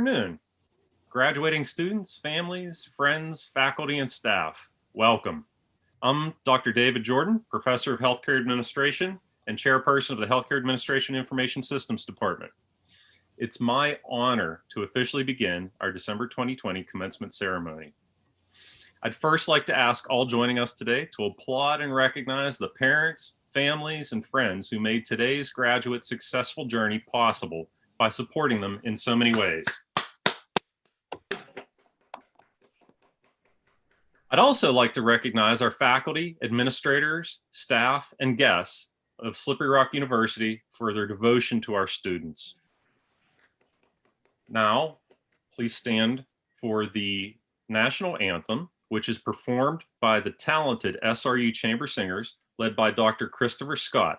afternoon. Graduating students, families, friends, faculty, and staff, welcome. I'm Dr. David Jordan, Professor of Healthcare Administration and Chairperson of the Healthcare Administration Information Systems Department. It's my honor to officially begin our December 2020 commencement ceremony. I'd first like to ask all joining us today to applaud and recognize the parents, families, and friends who made today's graduate successful journey possible by supporting them in so many ways. I'd also like to recognize our faculty, administrators, staff, and guests of Slippery Rock University for their devotion to our students. Now, please stand for the national anthem, which is performed by the talented SRU Chamber Singers, led by Dr. Christopher Scott.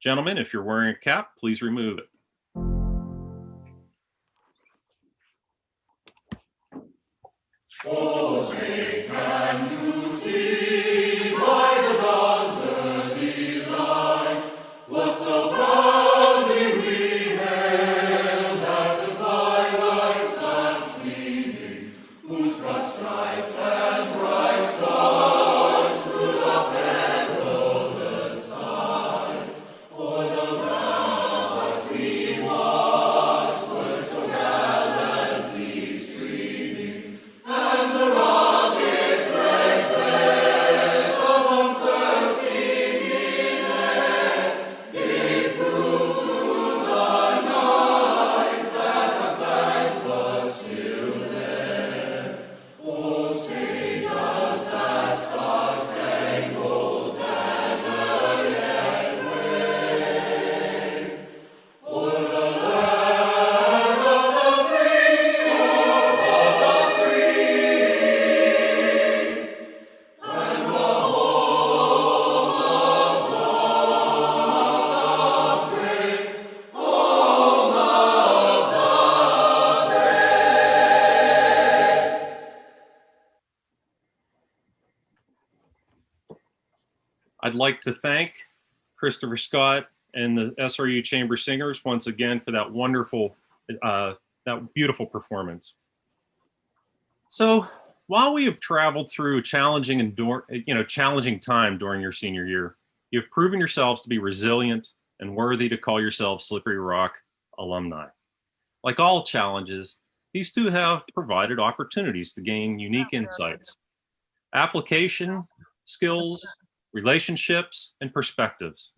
Gentlemen, if you're wearing a cap, please remove it. Oh, say, can you see by the dawn's early light what so proudly we hailed at the twilight's last gleaming, whose broad stripes and bright stars through the perilous night o'er the ramparts we watched were so gallantly streaming, and the rocket's red glare amongst the singing air gave proof through the night that the flag was still there. Oh, say does that star-spangled banner yet wave o'er the land of the free, of the free, and the home of the brave, home of the brave. I'd like to thank Christopher Scott and the SRU Chamber Singers once again for that wonderful, that beautiful performance. So while we have traveled through a challenging time during your senior year, you've proven yourselves to be resilient and worthy to call yourselves Slippery Rock alumni. Like all challenges, these two have provided opportunities to gain unique insights, application, skills, relationships, and perspectives.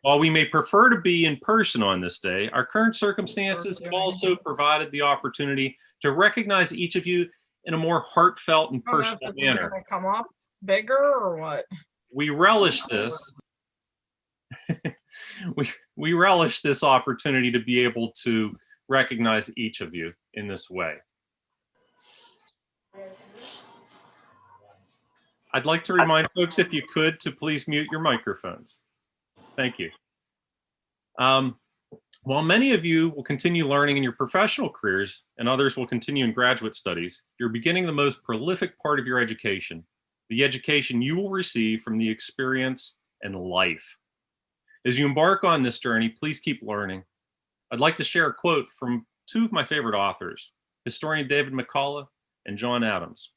While we may prefer to be in person on this day, our current circumstances have also provided the opportunity to recognize each of you in a more heartfelt and I don't know personal if this is manner. gonna come up bigger or what. We relish this. we relish this opportunity to be able to recognize each of you in this way. I'd like to remind folks, if you could, to please mute your microphones. Thank you. While many of you will continue learning in your professional careers and others will continue in graduate studies, you're beginning the most prolific part of your education, the education you will receive from the experience and life. As you embark on this journey, please keep learning. I'd like to share a quote from two of my favorite authors, historian David McCullough and John Adams.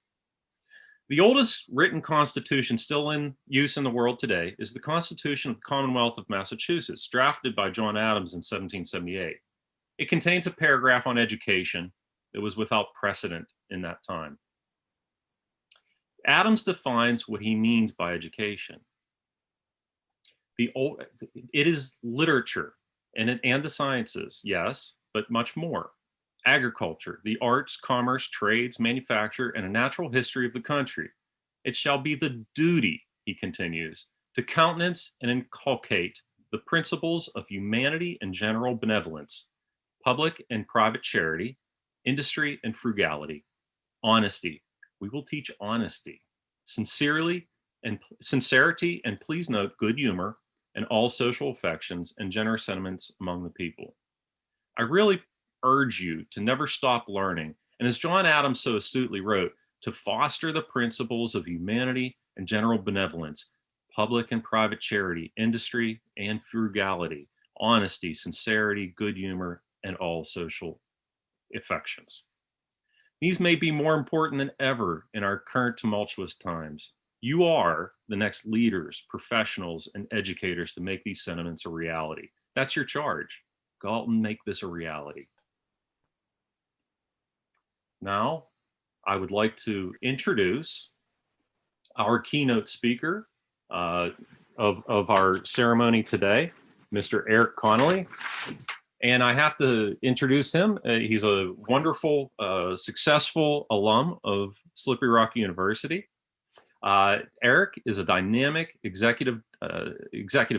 The oldest written constitution still in use in the world today is the Constitution of the Commonwealth of Massachusetts, drafted by John Adams in 1778. It contains a paragraph on education that was without precedent in that time. Adams defines what he means by education. It is literature and the sciences, yes, but much more. Agriculture, the arts, commerce, trades, manufacture, and a natural history of the country. It shall be the duty, he continues, to countenance and inculcate the principles of humanity and general benevolence, public and private charity, industry and frugality, honesty. We will teach honesty, sincerity, and please note good humor, and all social affections and generous sentiments among the people. I really urge you to never stop learning, and as John Adams so astutely wrote, to foster the principles of humanity and general benevolence, public and private charity, industry and frugality, honesty, sincerity, good humor, and all social affections. These may be more important than ever in our current tumultuous times. You are the next leaders, professionals, and educators to make these sentiments a reality. That's your charge. Go out and make this a reality. Now, I would like to introduce our keynote speaker of our ceremony today, Mr. Eric Connolly. And I have to introduce him. He's a wonderful, successful alum of Slippery Rock University. Eric is a dynamic executive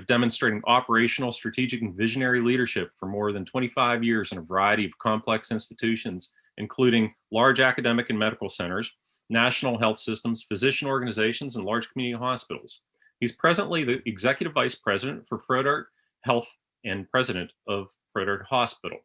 demonstrating operational, strategic, and visionary leadership for more than 25 years in a variety of complex institutions, including large academic and medical centers, national health systems, physician organizations, and large community hospitals. He's presently the Executive Vice President for Froedtert Health and President of Froedtert Hospital.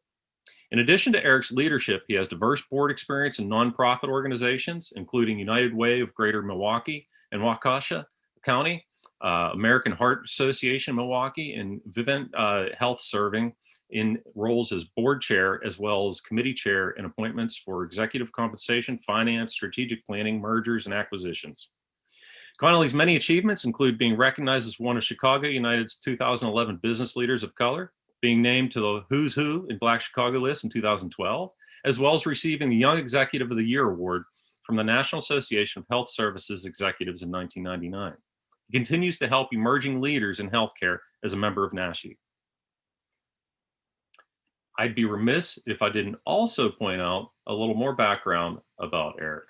In addition to Eric's leadership, he has diverse board experience in nonprofit organizations, including United Way of Greater Milwaukee and Waukesha County, American Heart Association Milwaukee, and Vivint Health, serving in roles as board chair as well as committee chair and appointments for executive compensation, finance, strategic planning, mergers, and acquisitions. Connolly's many achievements include being recognized as one of Chicago United's 2011 Business Leaders of Color, being named to the Who's Who in Black Chicago list in 2012, as well as receiving the Young Executive of the Year award from the National Association of Health Services Executives in 1999. He continues to help emerging leaders in healthcare as a member of NASHE. I'd be remiss if I didn't also point out a little more background about Eric.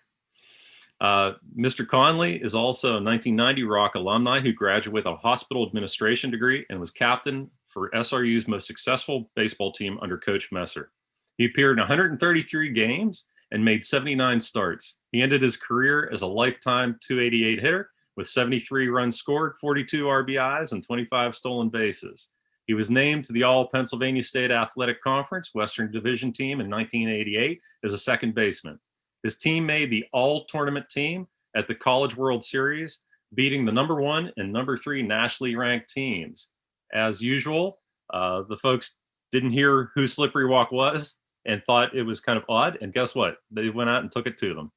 Mr. Connolly is also a 1990 Rock alumni who graduated with a hospital administration degree and was captain for SRU's most successful baseball team under Coach Messer. He appeared in 133 games and made 79 starts. He ended his career as a lifetime .288 hitter with 73 runs scored, 42 RBIs, and 25 stolen bases. He was named to the All-Pennsylvania State Athletic Conference Western Division team in 1988 as a second baseman. His team made the all-tournament team at the College World Series, beating the #1 and #3 nationally ranked teams. As usual, the folks didn't hear who Slippery Rock was and thought it was kind of odd. And guess what? They went out and took it to them,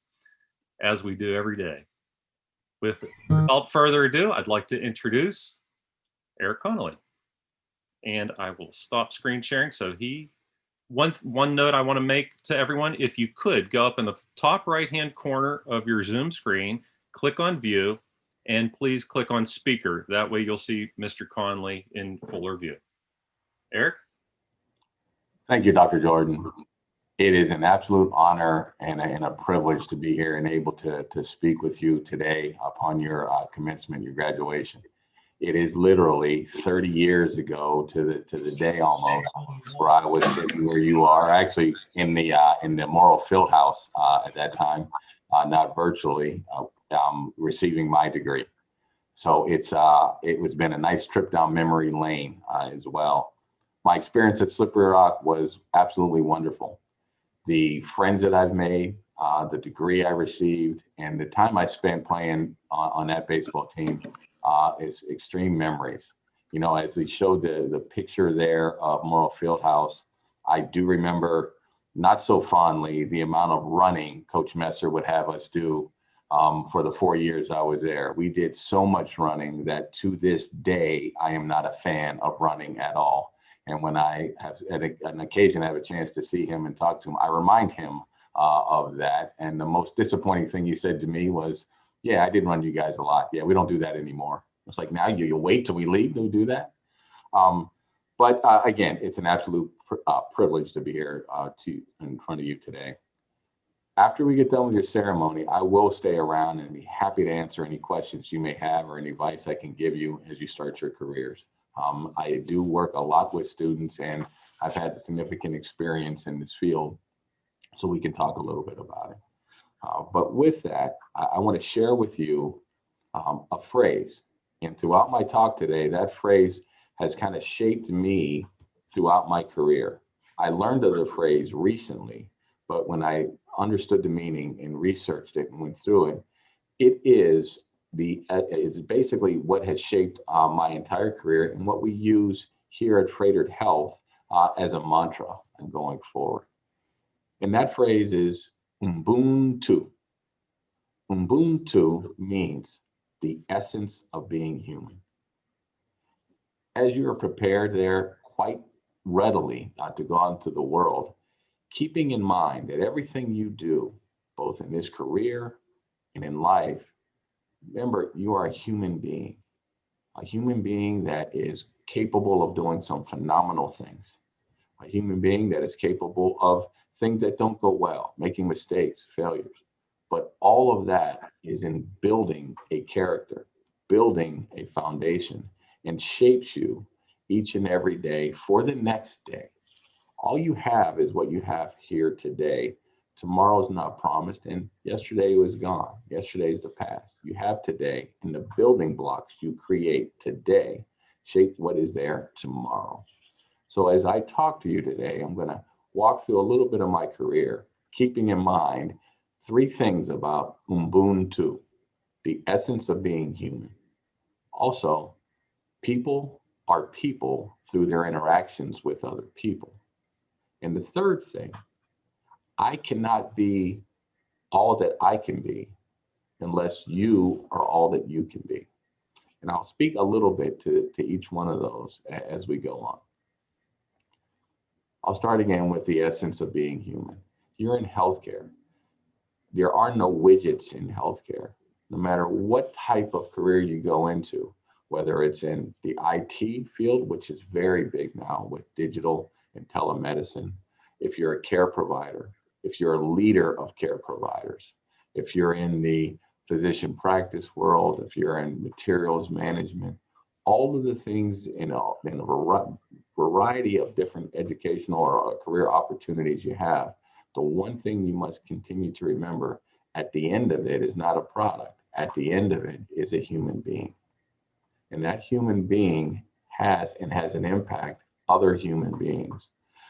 as we do every day. Without further ado, I'd like to introduce Eric Connolly. And I will stop screen sharing. So one note I want to make to everyone, if you could go up in the top right-hand corner of your Zoom screen, click on view, and please click on speaker. That way you'll see Mr. Connolly in fuller view. Eric? Thank you, Dr. Jordan. It is an absolute honor and a privilege to be here and able to speak with you today upon your commencement, your graduation. It is literally 30 years ago to the day almost where I was sitting where you are, actually in the Morrill Fieldhouse at that time, not virtually, receiving my degree. So it's been a nice trip down memory lane as well. My experience at Slippery Rock was absolutely wonderful. The friends that I've made, the degree I received, and the time I spent playing on that baseball team is extreme memories. You know, as we showed the picture there of Morrill Fieldhouse, I do remember not so fondly the amount of running Coach Messer would have us do for the 4 years I was there. We did so much running that to this day, I am not a fan of running at all. And when I have at an occasion I have a chance to see him and talk to him, I remind him of that. And the most disappointing thing he said to me was, "Yeah, I did run you guys a lot. Yeah, we don't do that anymore." It's like, now you wait till we leave to do that. But again, it's an absolute privilege to be here in front of you today. After we get done with your ceremony, I will stay around and be happy to answer any questions you may have or any advice I can give you as you start your careers. I do work a lot with students, and I've had significant experience in this field, so we can talk a little bit about it. But with that, I want to share with you a phrase. And throughout my talk today, that phrase has kind of shaped me throughout my career. I learned of the phrase recently, but when I understood the meaning and researched it and went through it, it is basically what has shaped my entire career and what we use here at Froedtert Health as a mantra and going forward. And that phrase is Ubuntu. Ubuntu means the essence of being human. As you are prepared there quite readily to go out into the world, keeping in mind that everything you do, both in this career and in life, remember, you are a human being that is capable of doing some phenomenal things, a human being that is capable of things that don't go well, making mistakes, failures. But all of that is in building a character, building a foundation, and shapes you each and every day for the next day. All you have is what you have here today. Tomorrow's not promised, and yesterday was gone. Yesterday's the past. You have today, and the building blocks you create today shape what is there tomorrow. So as I talk to you today, I'm going to walk through a little bit of my career, keeping in mind three things about Ubuntu, the essence of being human. Also, people are people through their interactions with other people. And the third thing, I cannot be all that I can be unless you are all that you can be. And I'll speak a little bit to each one of those as we go on. I'll start again with the essence of being human. You're in healthcare. There are no widgets in healthcare. No matter what type of career you go into, whether it's in the IT field, which is very big now with digital and telemedicine, if you're a care provider, if you're a leader of care providers, if you're in the physician practice world, if you're in materials management, all of the things in a variety of different educational or career opportunities you have, the one thing you must continue to remember at the end of it is not a product. At the end of it is a human being. And that human being has an impact other human beings.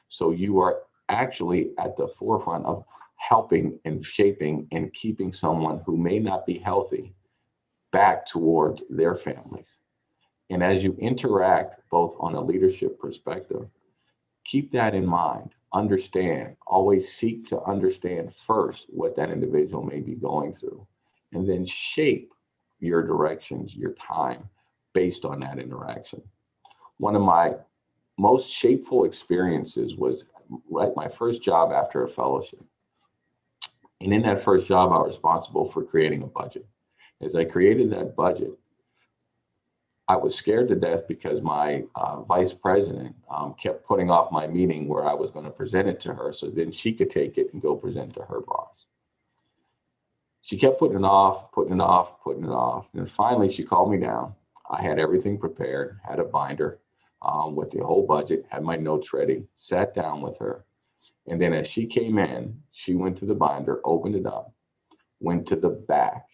So you are actually at the forefront of helping and shaping and keeping someone who may not be healthy back toward their families. And as you interact both on a leadership perspective, keep that in mind. Understand, always seek to understand first what that individual may be going through, and then shape your directions, your time based on that interaction. One of my most shapeful experiences was my first job after a fellowship. And in that first job, I was responsible for creating a budget. As I created that budget, I was scared to death because my vice president kept putting off my meeting where I was going to present it to her so then she could take it and go present to her boss. She kept putting it off, putting it off, putting it off. And finally, she called me down. I had everything prepared, had a binder with the whole budget, had my notes ready, sat down with her. And then as she came in, she went to the binder, opened it up, went to the back,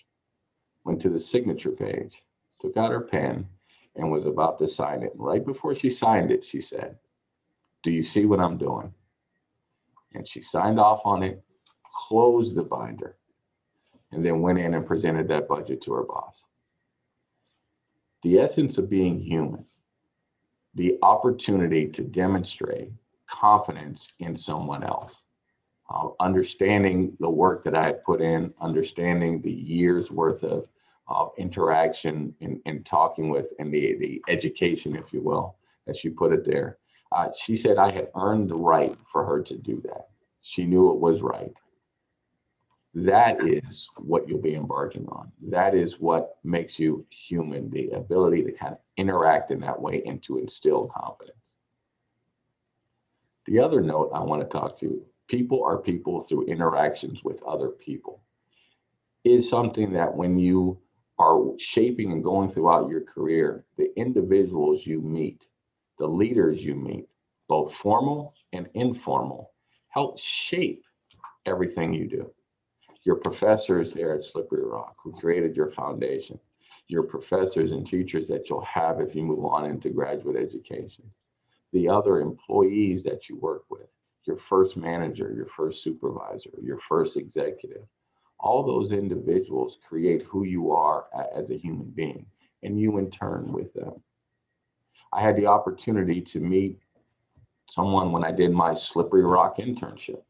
went to the signature page, took out her pen, and was about to sign it. And right before she signed it, she said, "Do you see what I'm doing?" And she signed off on it, closed the binder, and then went in and presented that budget to her boss. The essence of being human, the opportunity to demonstrate confidence in someone else, understanding the work that I had put in, understanding the years worth of interaction and talking with, and the education, if you will, as she put it there. She said I had earned the right for her to do that. She knew it was right. That is what you'll be embarking on. That is what makes you human, the ability to kind of interact in that way and to instill confidence. The other note I want to talk to, people are people through interactions with other people, is something that when you are shaping and going throughout your career, the individuals you meet, the leaders you meet, both formal and informal, help shape everything you do. Your professors there at Slippery Rock who created your foundation, your professors and teachers that you'll have if you move on into graduate education, the other employees that you work with, your first manager, your first supervisor, your first executive, all those individuals create who you are as a human being, and you in turn with them. I had the opportunity to meet someone when I did my Slippery Rock internship.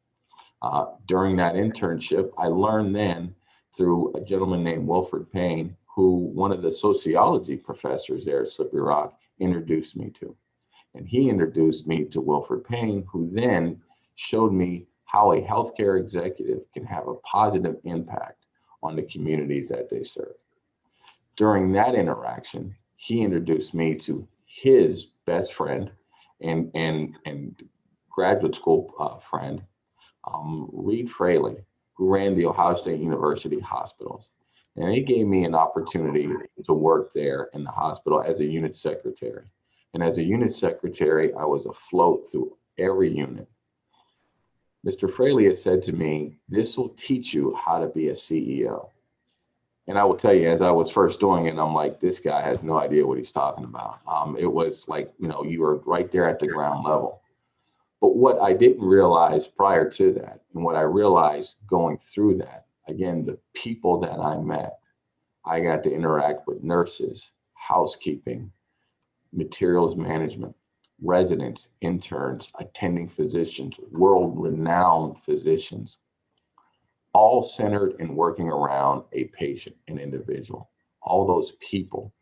During that internship, I learned then through a gentleman named Wilfred Payne, who one of the sociology professors there at Slippery Rock introduced me to. And he introduced me to Wilfred Payne, who then showed me how a healthcare executive can have a positive impact on the communities that they serve. During that interaction, he introduced me to his best friend and graduate school friend, Reed Fraley, who ran the Ohio State University hospitals. And they gave me an opportunity to work there in the hospital as a unit secretary. And as a unit secretary, I was afloat through every unit. Mr. Fraley had said to me, "This will teach you how to be a CEO." And I will tell you, as I was first doing it, I'm like, this guy has no idea what he's talking about. It was like, you were right there at the ground level. But what I didn't realize prior to that, and what I realized going through that, again, the people that I met, I got to interact with nurses, housekeeping, materials management, residents, interns, attending physicians, world-renowned physicians, all centered and working around a patient, an individual. All those people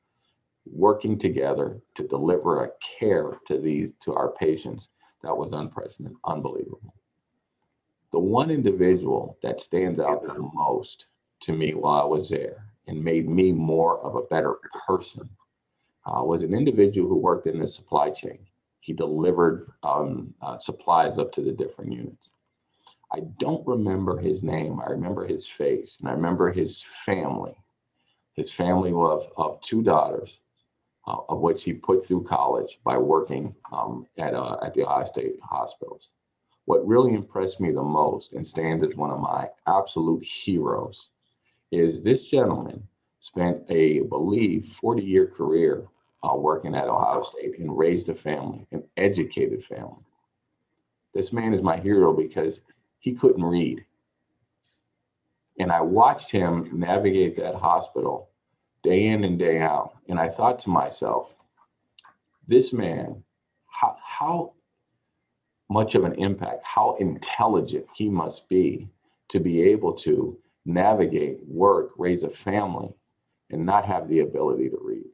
working together to deliver a care to our patients that was unprecedented, unbelievable. The one individual that stands out the most to me while I was there and made me more of a better person was an individual who worked in the supply chain. He delivered supplies up to the different units. I don't remember his name. I remember his face, and I remember his family. His family of two daughters, of which he put through college by working at the Ohio State hospitals. What really impressed me the most and stands as one of my absolute heroes is this gentleman spent I believe, 40-year career working at Ohio State and raised a family, an educated family. This man is my hero because he couldn't read. And I watched him navigate that hospital day in and day out. And I thought to myself, this man, how much of an impact, how intelligent he must be to be able to navigate, work, raise a family, and not have the ability to read.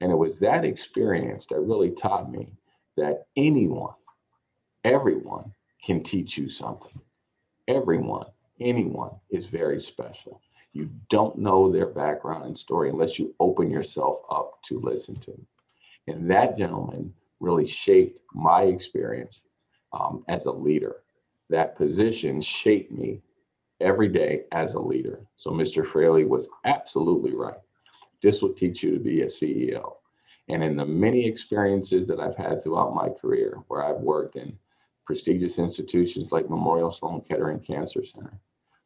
And it was that experience that really taught me that anyone, everyone can teach you something. Everyone, anyone is very special. You don't know their background and story unless you open yourself up to listen to them. And that gentleman really shaped my experience as a leader. That position shaped me every day as a leader. So Mr. Fraley was absolutely right. This will teach you to be a CEO. And in the many experiences that I've had throughout my career, where I've worked in prestigious institutions like Memorial Sloan Kettering Cancer Center,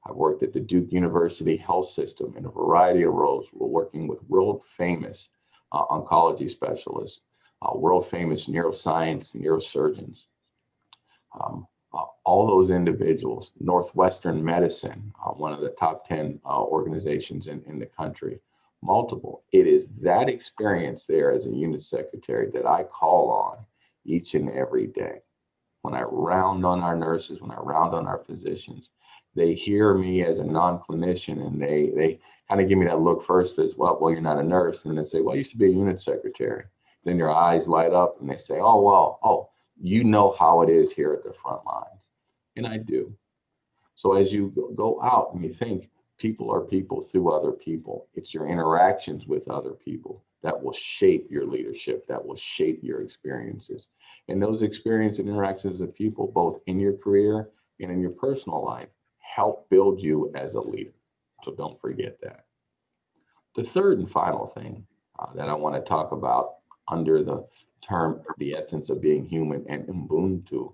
I've worked at the Duke University Health System in a variety of roles. We're working with world famous oncology specialists, world famous neuroscience neurosurgeons. All those individuals, Northwestern Medicine, one of the top 10 organizations in the country, multiple. It is that experience there as a unit secretary that I call on each and every day. When I round on our nurses, when I round on our physicians, they hear me as a non-clinician and they kind of give me that look first as, well, you're not a nurse. And they say, well, I used to be a unit secretary. Then your eyes light up and they say, you know how it is here at the front lines. And I do. So as you go out and you think people are people through other people, it's your interactions with other people that will shape your leadership, that will shape your experiences. And those experiences and interactions with people, both in your career and in your personal life, help build you as a leader. So don't forget that. The third and final thing that I want to talk about under the term, the essence of being human and Ubuntu,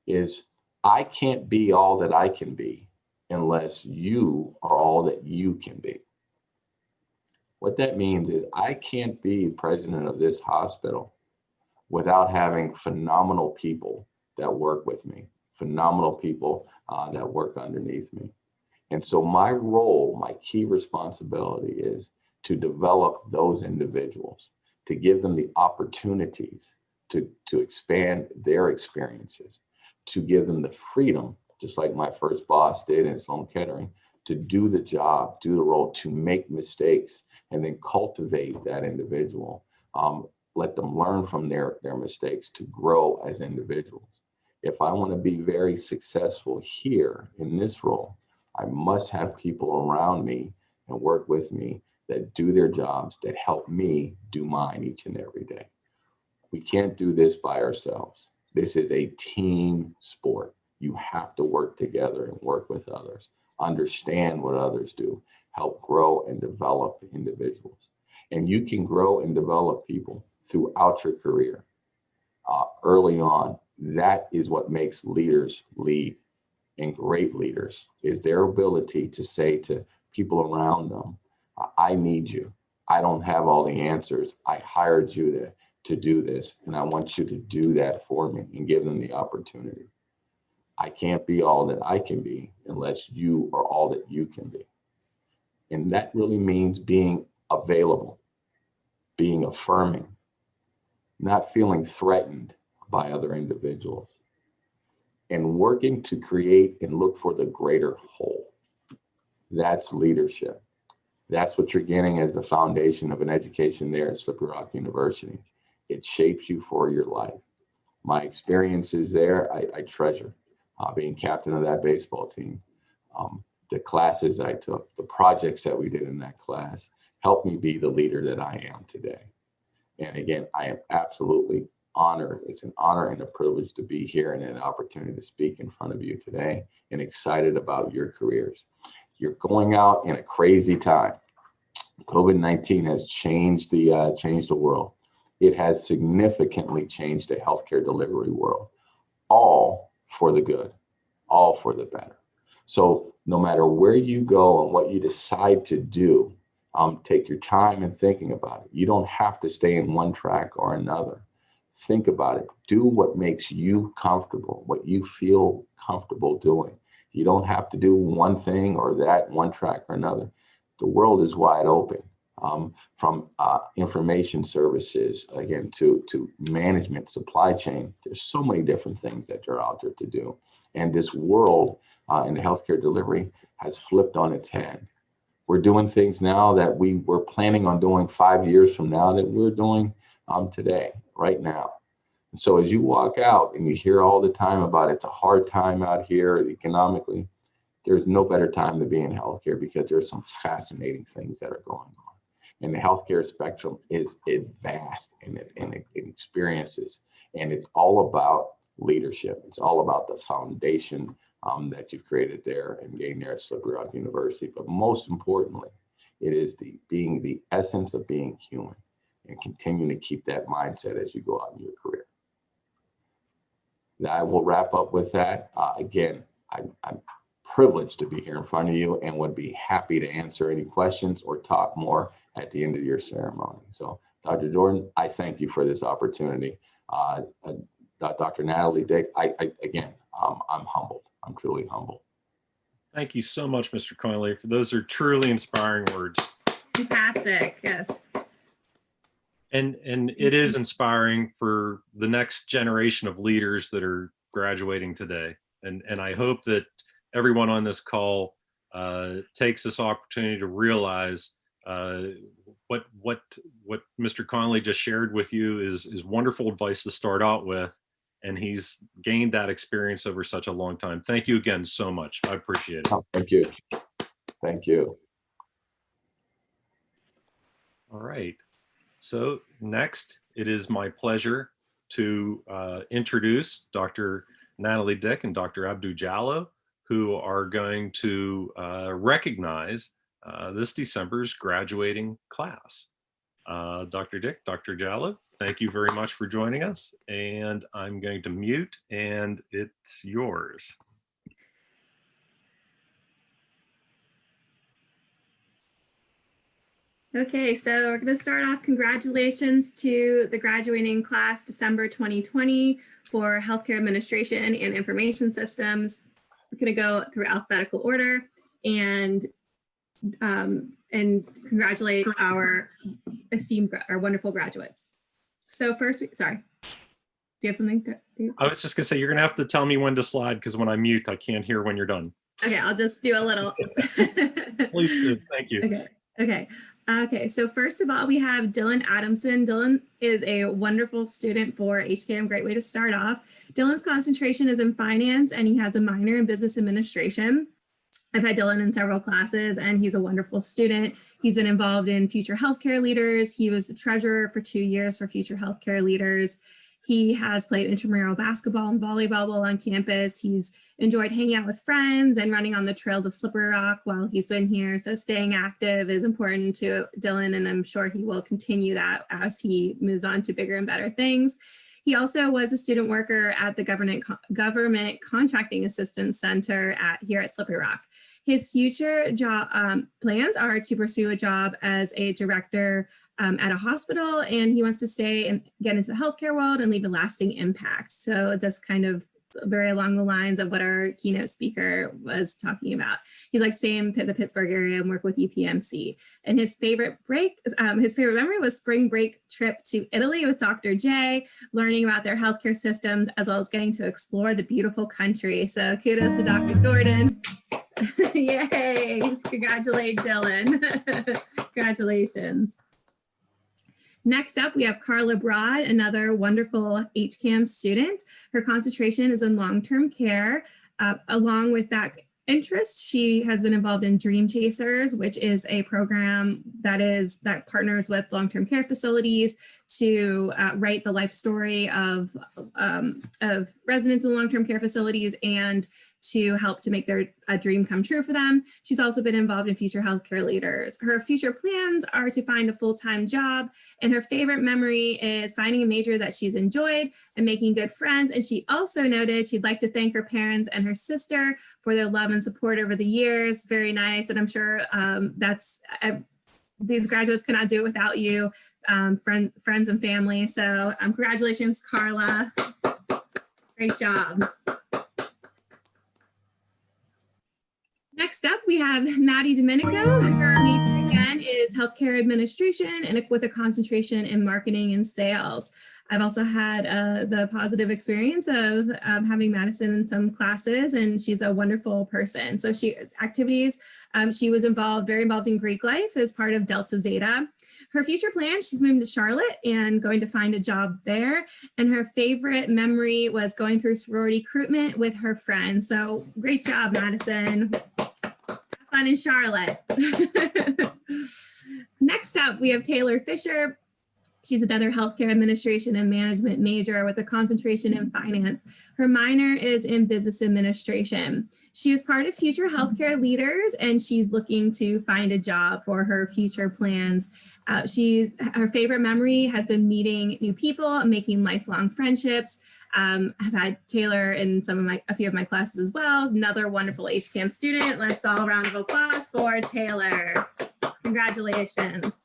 is I can't be all that I can be unless you are all that you can be. What that means is I can't be president of this hospital without having phenomenal people that work with me, phenomenal people that work underneath me. And so my role, my key responsibility is to develop those individuals, to give them the opportunities to expand their experiences, to give them the freedom just like my first boss did in Sloan Kettering, to do the job, do the role, to make mistakes, and then cultivate that individual. Let them learn from their mistakes to grow as individuals. If I want to be very successful here in this role, I must have people around me and work with me that do their jobs, that help me do mine each and every day. We can't do this by ourselves. This is a team sport. You have to work together and work with others, understand what others do, help grow and develop individuals. And you can grow and develop people throughout your career early on. That is what makes leaders lead. And great leaders is their ability to say to people around them, I need you. I don't have all the answers. I hired you to do this, and I want you to do that for me, and give them the opportunity. I can't be all that I can be unless you are all that you can be. And that really means being available, being affirming, not feeling threatened by other individuals, and working to create and look for the greater whole. That's leadership. That's what you're getting as the foundation of an education there at Slippery Rock University. It shapes you for your life. My experiences there, I treasure. Being captain of that baseball team, the classes I took, the projects that we did in that class helped me be the leader that I am today. And again, I am absolutely honored. It's an honor and a privilege to be here and an opportunity to speak in front of you today, and excited about your careers. You're going out in a crazy time. COVID-19 has changed the world. It has significantly changed the healthcare delivery world, all for the good, all for the better. So no matter where you go and what you decide to do, take your time in thinking about it. You don't have to stay in one track or another. Think about it. Do what makes you comfortable, what you feel comfortable doing. You don't have to do one thing or that, one track or another. The world is wide open, from information services, again, to management, supply chain. There's so many different things that are out there to do. And this world in the healthcare delivery has flipped on its head. We're doing things now that we were planning on doing 5 years from now that we're doing today, right now. And so as you walk out and you hear all the time about it's a hard time out here economically, there's no better time to be in healthcare, because there's some fascinating things that are going on. And the healthcare spectrum is vast and it experiences, and it's all about leadership. It's all about the foundation that you've created there and gained there at Slippery Rock University. But most importantly, it is being the essence of being human, and continuing to keep that mindset as you go out in your career. I will wrap up with that. Again, I'm privileged to be here in front of you, and would be happy to answer any questions or talk more at the end of your ceremony. So Dr. Jordan, I thank you for this opportunity. Dr. Natalie Dick, again, I'm humbled. I'm truly humbled. Thank you so much, Mr. Connolly. Those are truly inspiring words. Fantastic. Yes. And it is inspiring for the next generation of leaders that are graduating today. And I hope that everyone on this call takes this opportunity to realize what Mr. Connolly just shared with you is wonderful advice to start out with. And he's gained that experience over such a long time. Thank you again so much. I appreciate it. Oh, thank you. Thank you. All right. So next, it is my pleasure to introduce Dr. Natalie Dick and Dr. Abdou Diallo, who are going to recognize this December's graduating class. Dr. Dick, Dr. Diallo, thank you very much for joining us. And I'm going to mute, and it's yours. Okay, so we're going to start off. Congratulations to the graduating class December 2020 for Healthcare Administration and Information Systems. We're going to go through alphabetical order and congratulate our esteemed, our wonderful graduates. So first, sorry. you have something to do? I was just gonna say, you're gonna have to tell me when to slide, because when I mute, I can't hear when you're done. Okay, I'll just do a little. Please do. Thank you. Okay. So first of all, we have Dylan Adamson. Dylan is a wonderful student for HCAM. Great way to start off. Dylan's concentration is in finance, and he has a minor in business administration. I've had Dylan in several classes, and he's a wonderful student. He's been involved in Future Healthcare Leaders. He was the treasurer for 2 years for Future Healthcare Leaders. He has played intramural basketball and volleyball while on campus. He's enjoyed hanging out with friends and running on the trails of Slippery Rock while he's been here. So staying active is important to Dylan, and I'm sure he will continue that as he moves on to bigger and better things. He also was a student worker at the Government Contracting Assistance Center here at Slippery Rock. His future job plans are to pursue a job as a director at a hospital, and he wants to stay and get into the healthcare world and leave a lasting impact. So that's kind of very along the lines of what our keynote speaker was talking about. He'd like to stay in the Pittsburgh area and work with UPMC. And his favorite memory was spring break trip to Italy with Dr. J, learning about their healthcare systems, as well as getting to explore the beautiful country. So kudos to Dr. Jordan. Yay, congratulate Dylan. Congratulations. Next up, we have Carla Broad, another wonderful HCAM student. Her concentration is in long-term care. Along with that interest, she has been involved in Dream Chasers, which is a program that partners with long-term care facilities to write the life story of residents in long-term care facilities and to help to make their dream come true for them. She's also been involved in Future Healthcare Leaders. Her future plans are to find a full-time job, and her favorite memory is finding a major that she's enjoyed and making good friends. And she also noted she'd like to thank her parents and her sister for their love and support over the years. Very nice, and I'm sure these graduates cannot do it without you, friends and family. So congratulations, Carla. Great job. Next up, we have Maddie Domenico. Her major again is healthcare administration and with a concentration in marketing and sales. I've also had the positive experience of having Madison in some classes, and she's a wonderful person. So she was very involved in Greek life as part of Delta Zeta. Her future plan, she's moving to Charlotte and going to find a job there. And her favorite memory was going through sorority recruitment with her friends. So great job, Madison. Have fun in Charlotte. Next up, we have Taylor Fisher. She's another healthcare administration and management major with a concentration in finance. Her minor is in business administration. She was part of Future Healthcare Leaders, and she's looking to find a job for her future plans. Her favorite memory has been meeting new people and making lifelong friendships. I've had Taylor in a few of my classes as well. Another wonderful HCAM student. Let's all round of applause for Taylor. Congratulations.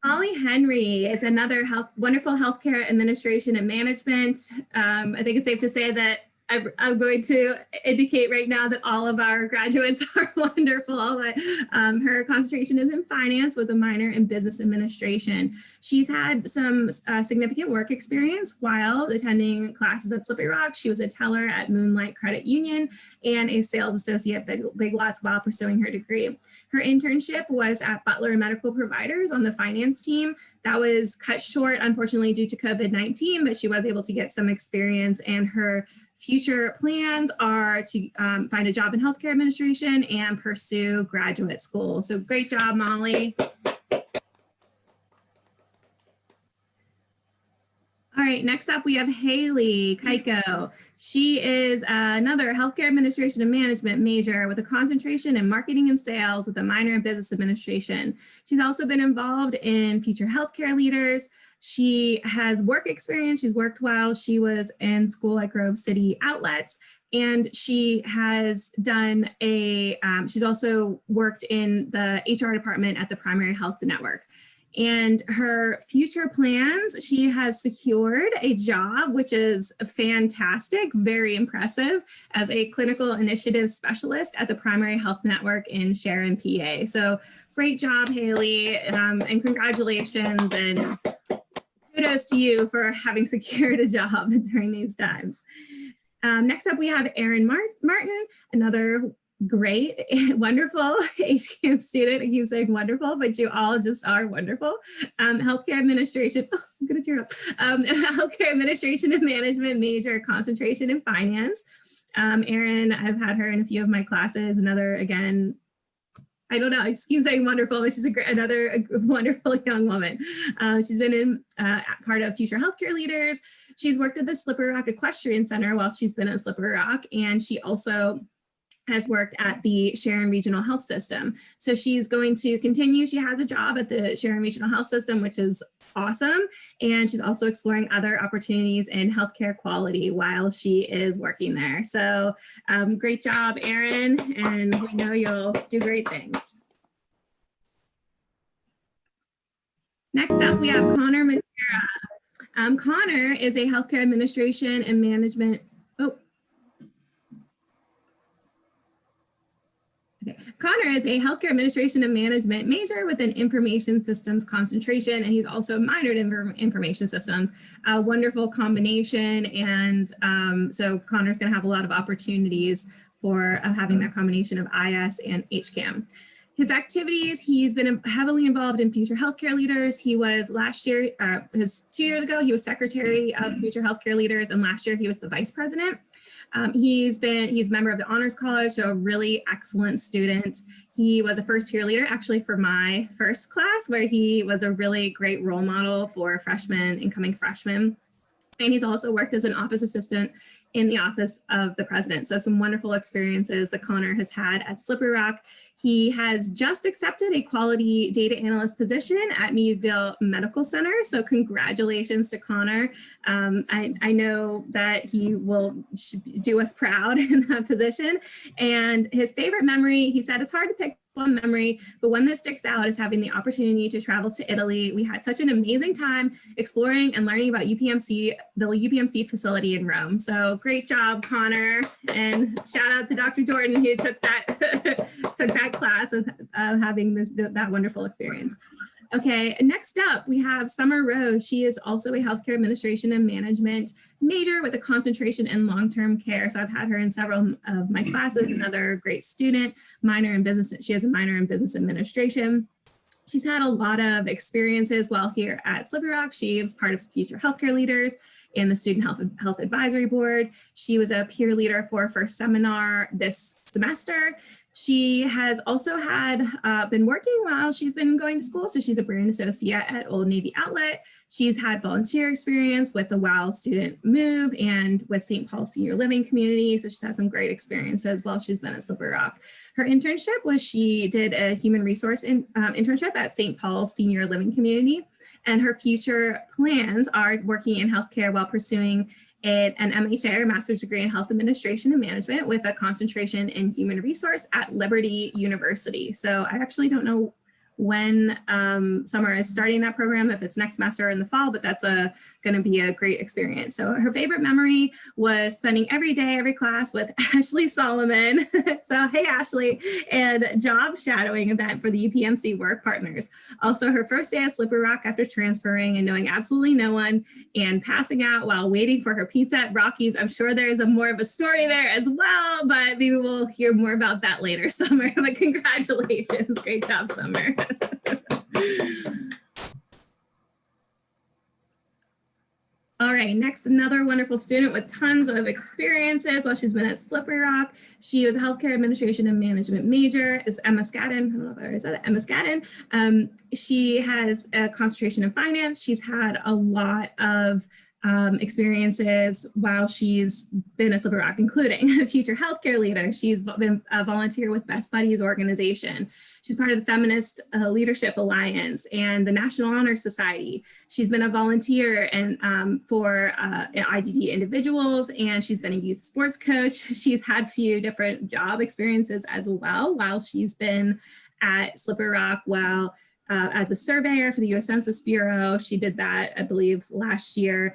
Holly Henry is another wonderful healthcare administration and management. I think it's safe to say that I'm going to indicate right now that all of our graduates are wonderful, but her concentration is in finance with a minor in business administration. She's had some significant work experience while attending classes at Slippery Rock. She was a teller at Moonlight Credit Union and a sales associate at Big Lots while pursuing her degree. Her internship was at Butler Medical Providers on the finance team. That was cut short, unfortunately, due to COVID-19, but she was able to get some experience, and her future plans are to find a job in healthcare administration and pursue graduate school. So great job, Molly. All right, next up we have Haley Keiko. She is another healthcare administration and management major with a concentration in marketing and sales with a minor in business administration. She's also been involved in Future Healthcare Leaders. She has work experience. She's worked while she was in school at Grove City Outlets, and she has done she's also worked in the HR department at the Primary Health Network. And her future plans, she has secured a job, which is fantastic, very impressive, as a clinical initiative specialist at the Primary Health Network in Sharon, PA. So great job, Haley, and congratulations, and kudos to you for having secured a job during these times. Next up, we have Erin Martin, another great, wonderful HCAM student. I keep saying wonderful, but you all just are wonderful. Healthcare administration, oh, I'm gonna tear up. Healthcare administration and management major, concentration in finance. Erin, I've had her in a few of my classes. Another, again, I don't know, I just keep saying wonderful, but she's another wonderful young woman. She's been in part of Future Healthcare Leaders. She's worked at the Slippery Rock Equestrian Center while she's been at Slippery Rock, and she also has worked at the Sharon Regional Health System. So she's going to continue. She has a job at the Sharon Regional Health System, which is awesome. And she's also exploring other opportunities in healthcare quality while she is working there. So great job, Erin, and we know you'll do great things. Next up, we have Connor Matera. Connor is a healthcare administration and management. Okay. Connor is a healthcare administration and management major with an information systems concentration, and he's also minored in information systems. A wonderful combination, and so Connor's going to have a lot of opportunities for having that combination of IS and HCAM. His activities, he's been heavily involved in Future Healthcare Leaders. He was last year, 2 years ago, he was secretary of Future Healthcare Leaders, and last year he was the vice president. He's a member of the Honors College, so a really excellent student. He was a first peer leader actually for my first class, where he was a really great role model for freshmen, incoming freshmen. And he's also worked as an office assistant in the office of the president. So some wonderful experiences that Connor has had at Slippery Rock. He has just accepted a quality data analyst position at Meadville Medical Center. So congratulations to Connor. I know that he will do us proud in that position. And his favorite memory, he said it's hard to pick one memory, but one that sticks out is having the opportunity to travel to Italy. We had such an amazing time exploring and learning about UPMC, the UPMC facility in Rome. So great job, Connor, and shout out to Dr. Jordan who took that class of having that wonderful experience. Okay, next up, we have Summer Rose. She is also a healthcare administration and management major with a concentration in long-term care. So I've had her in several of my classes, another great student, minor in business. She has a minor in business administration. She's had a lot of experiences while here at Slippery Rock. She was part of Future Healthcare Leaders and the Student Health Advisory Board. She was a peer leader for First Seminar this semester. She has also been working while she's been going to school. So she's a brand associate at Old Navy Outlet. She's had volunteer experience with the WOW Student Move and with St. Paul Senior Living Community. So she's had some great experiences while she's been at Slippery Rock. Her internship was she did a human resource internship at St. Paul Senior Living Community. And her future plans are working in healthcare while pursuing an MHA or master's degree in health administration and management with a concentration in human resource at Liberty University. So I actually don't know when Summer is starting that program, if it's next semester or in the fall, but that's going to be a great experience. So her favorite memory was spending every day, every class with Ashley Solomon. So hey, Ashley, and job shadowing event for the UPMC work partners. Also her first day at Slippery Rock after transferring and knowing absolutely no one and passing out while waiting for her pizza at Rocky's. I'm sure there's more of a story there as well, but maybe we'll hear more about that later, Summer. But congratulations, great job, Summer. All right, next, another wonderful student with tons of experiences while she's been at Slippery Rock. She was a healthcare administration and management major, is Emma Scadden. I don't know if I already said that, Emma Scadden. She has a concentration in finance. She's had a lot of experiences while she's been at Slippery Rock, including a future healthcare leader. She's been a volunteer with Best Buddies organization. She's part of the Feminist Leadership Alliance and the National Honor Society. She's been a volunteer for IDD individuals, and she's been a youth sports coach. She's had a few different job experiences as well while she's been at Slippery Rock. As a surveyor for the U.S. Census Bureau. She did that, I believe, last year.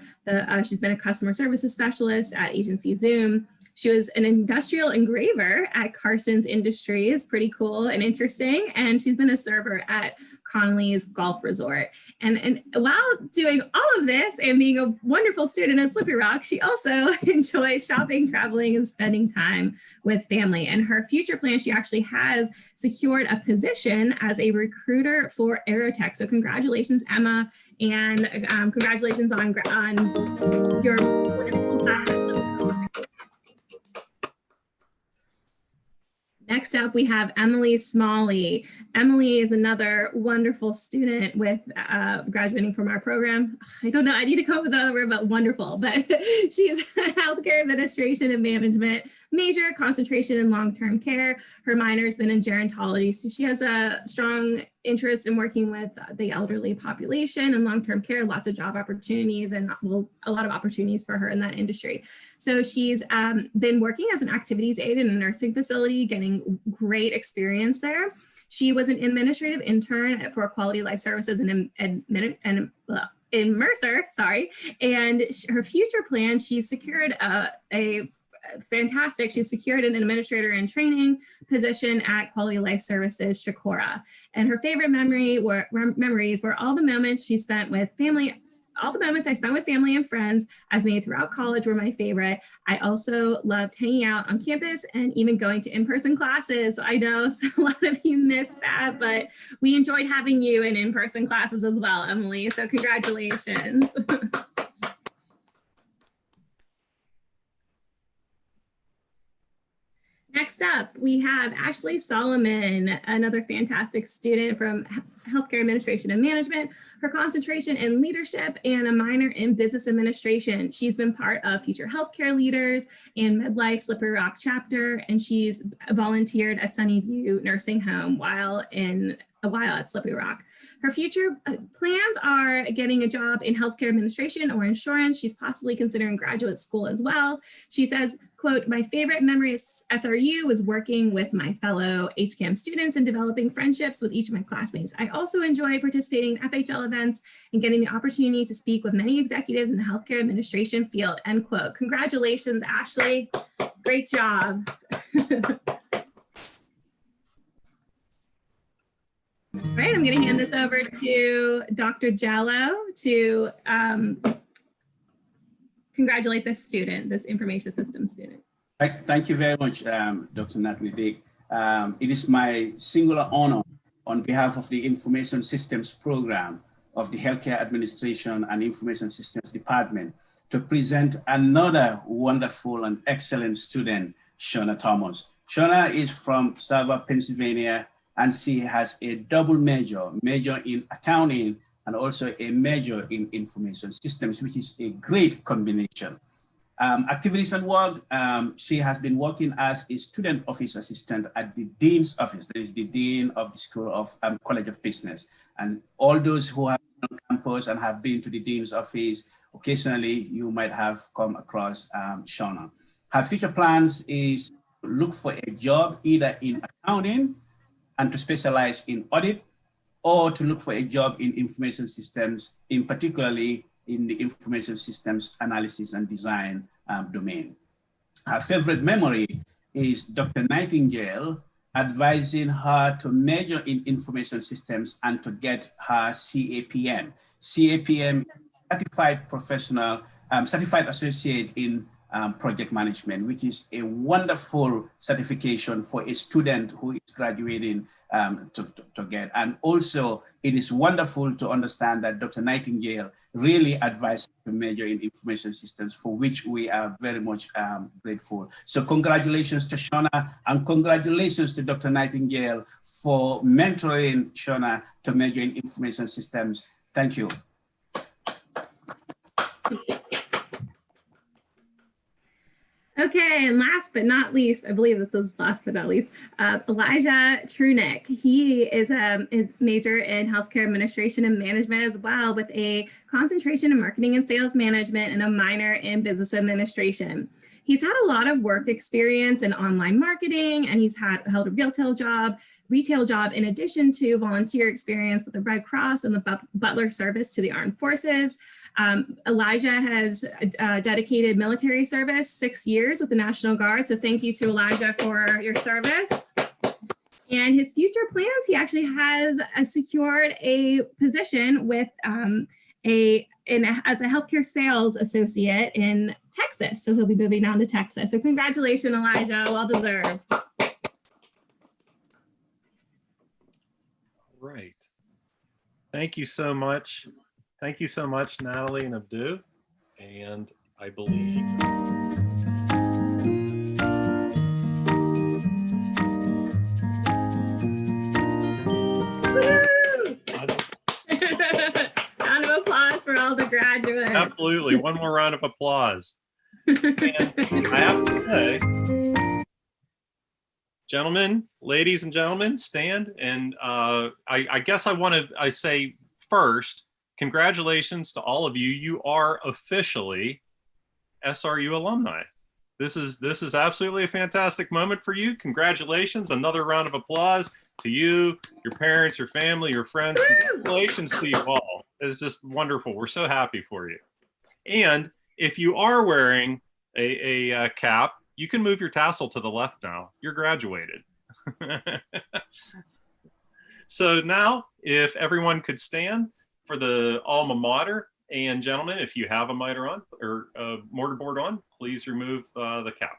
She's been a customer services specialist at Agency Zoom. She was an industrial engraver at Carson's Industries, pretty cool and interesting. And she's been a server at Connolly's Golf Resort. And while doing all of this and being a wonderful student at Slippery Rock, she also enjoys shopping, traveling, and spending time with family. And her future plan, she actually has secured a position as a recruiter for Aerotech. So congratulations, Emma, and congratulations on your wonderful time. Next up, we have Emily Smalley. Emily is another wonderful student with graduating from our program. I don't know, I need to come up with another word about wonderful, but she's healthcare administration and management major, concentration in long-term care. Her minor has been in gerontology, so she has a strong interest in working with the elderly population and long-term care, lots of job opportunities and a lot of opportunities for her in that industry. So she's been working as an activities aide in a nursing facility, getting great experience there. She was an administrative intern for Quality Life Services in Mercer, and her future plan, she secured she's secured an administrator in training position at Quality Life Services Shakora. And her favorite memories were all the moments she spent with family. All the moments I spent with family and friends I've made throughout college were my favorite. I also loved hanging out on campus and even going to in-person classes. I know a lot of you missed that, but we enjoyed having you in in-person classes as well, Emily. So congratulations. Next up, we have Ashley Solomon, another fantastic student from Healthcare Administration and Management, her concentration in leadership and a minor in business administration. She's been part of Future Healthcare Leaders and MedLife Slippery Rock chapter, and she's volunteered at Sunnyview Nursing Home while at Slippery Rock. Her future plans are getting a job in healthcare administration or insurance. She's possibly considering graduate school as well. She says, quote, "My favorite memory at SRU was working with my fellow HCAM students and developing friendships with each of my classmates. I also enjoy participating in FHL events and getting the opportunity to speak with many executives in the healthcare administration field," end quote. Congratulations, Ashley. Great job. All right, I'm going to hand this over to Dr. Jallo to congratulate this student, this information systems student. Thank you very much, Dr. Natalie Dick. It is my singular honor on behalf of the Information Systems Program of the Healthcare Administration and Information Systems Department to present another wonderful and excellent student, Shona Thomas. Shona is from Sava, Pennsylvania, and she has a double major in accounting and also a major in information systems, which is a great combination. Activities and work, she has been working as a student office assistant at the Dean's office. There is the Dean of the School of College of Business. And all those who have been on campus and have been to the Dean's office, occasionally you might have come across Shona. Her future plans is to look for a job either in accounting and to specialize in audit, or to look for a job in information systems, in particularly in the information systems analysis and design domain. Her favorite memory is Dr. Nightingale advising her to major in information systems and to get her CAPM. CAPM, certified professional, certified associate in project management, which is a wonderful certification for a student who is graduating to get. And also, it is wonderful to understand that Dr. Nightingale really advised to major in information systems, for which we are very much grateful. So congratulations to Shona, and congratulations to Dr. Nightingale for mentoring Shona to major in information systems. Thank you. Okay, and last but not least, I believe this is last but not least, Elijah Trunick. He is his major in healthcare administration and management as well, with a concentration in marketing and sales management and a minor in business administration. He's had a lot of work experience in online marketing, and he's held a retail job in addition to volunteer experience with the Red Cross and the Butler Service to the Armed Forces. Elijah has dedicated military service 6 years with the National Guard. So thank you to Elijah for your service. And his future plans, he actually has secured a position with as a healthcare sales associate in Texas. So he'll be moving down to Texas. So congratulations, Elijah, well deserved. Right. Thank you so much. Thank you so much, Natalie and Abdu. And I believe round of applause for all the graduates. absolutely one more round of applause. And I have to say, gentlemen, ladies and gentlemen, stand. And I guess I say first, congratulations to all of you. You are officially SRU alumni. This is absolutely a fantastic moment for you. Congratulations. Another round of applause to you, your parents, your family, your friends. Congratulations to you all. It's just wonderful. We're so happy for you. And if you are wearing a cap, you can move your tassel to the left now. You're graduated. So now, if everyone could stand for the alma mater, and gentlemen, if you have a miter on or a mortarboard on, please remove the cap.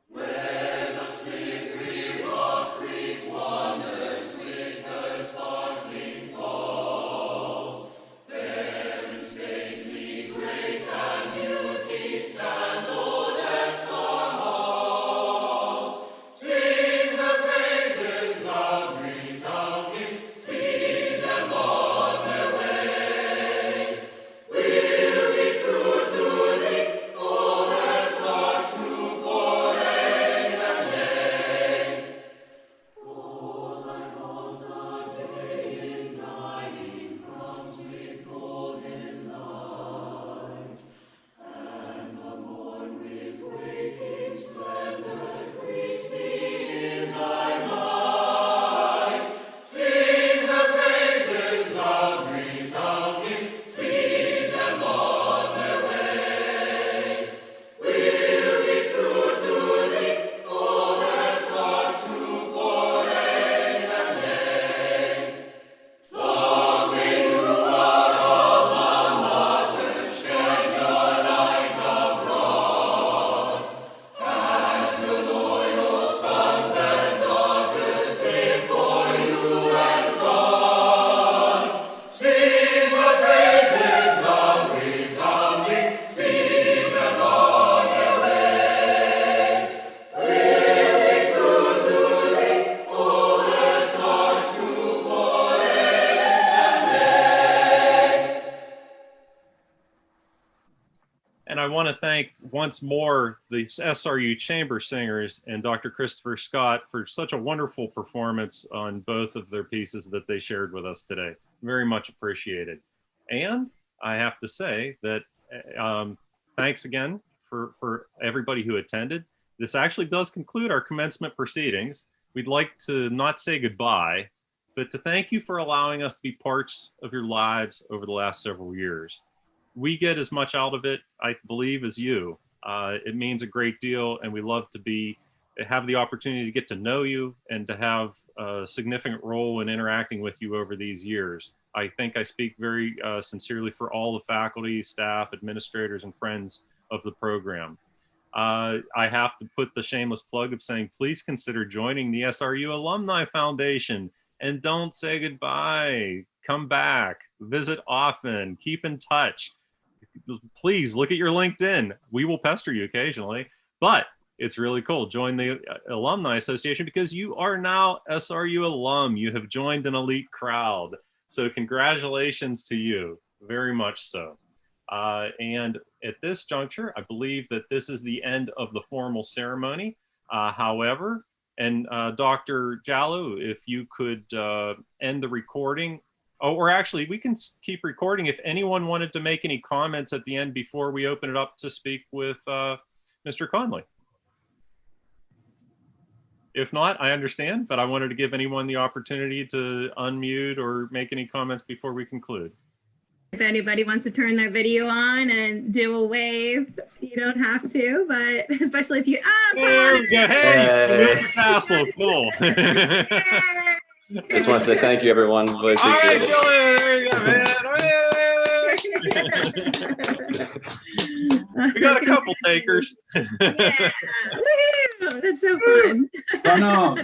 Where the slippery rock creek wanders with her sparkling falls, there in stately grace and beauty stand old Exeter halls. Sing the praises loud resounding, speed them on their way. We'll be true to thee, O Exeter, true for aim and name. For thy cause the day in dying crowns with golden light, and the morn with waking splendor greets thee in thy might. Sing the praises loud resounding, speed them on their way. We'll be true to thee, O Exeter, true for aim and name. Long may you our alma mater shed your light abroad, as your loyal sons and daughters live for you and God. Sing the praises loud resounding, speed them on their way. We'll be true to thee, O Exeter, true for aim and name. And I want to thank once more the SRU Chamber Singers and Dr. Christopher Scott for such a wonderful performance on both of their pieces that they shared with us today. Very much appreciated. And I have to say that thanks again for everybody who attended. This actually does conclude our commencement proceedings. We'd like to not say goodbye, but to thank you for allowing us to be parts of your lives over the last several years. We get as much out of it, I believe, as you. It means a great deal, and we love to have the opportunity to get to know you and to have a significant role in interacting with you over these years. I think I speak very sincerely for all the faculty, staff, administrators, and friends of the program. I have to put the shameless plug of saying, please consider joining the SRU Alumni Foundation, and don't say goodbye. Come back, visit often, keep in touch. Please look at your LinkedIn. We will pester you occasionally, but it's really cool. Join the Alumni Association because you are now SRU alum. You have joined an elite crowd. So congratulations to you, very much so. And at this juncture, I believe that this is the end of the formal ceremony. However, and Dr. Jallo, if you could end the recording Oh, or actually, we can keep recording if anyone wanted to make any comments at the end before we open it up to speak with Mr. Conley. If not, I understand, but I wanted to give anyone the opportunity to unmute or make any comments before we conclude. If anybody wants to turn their video on and do a wave, you don't have to, but especially if you, There we go. Hey, you moved your tassel. Cool. Yay! I just want to say thank you, everyone. Really All right, appreciate it. Dylan, there you go, man. We got a couple takers. Yeah. Woo-hoo! That's so fun.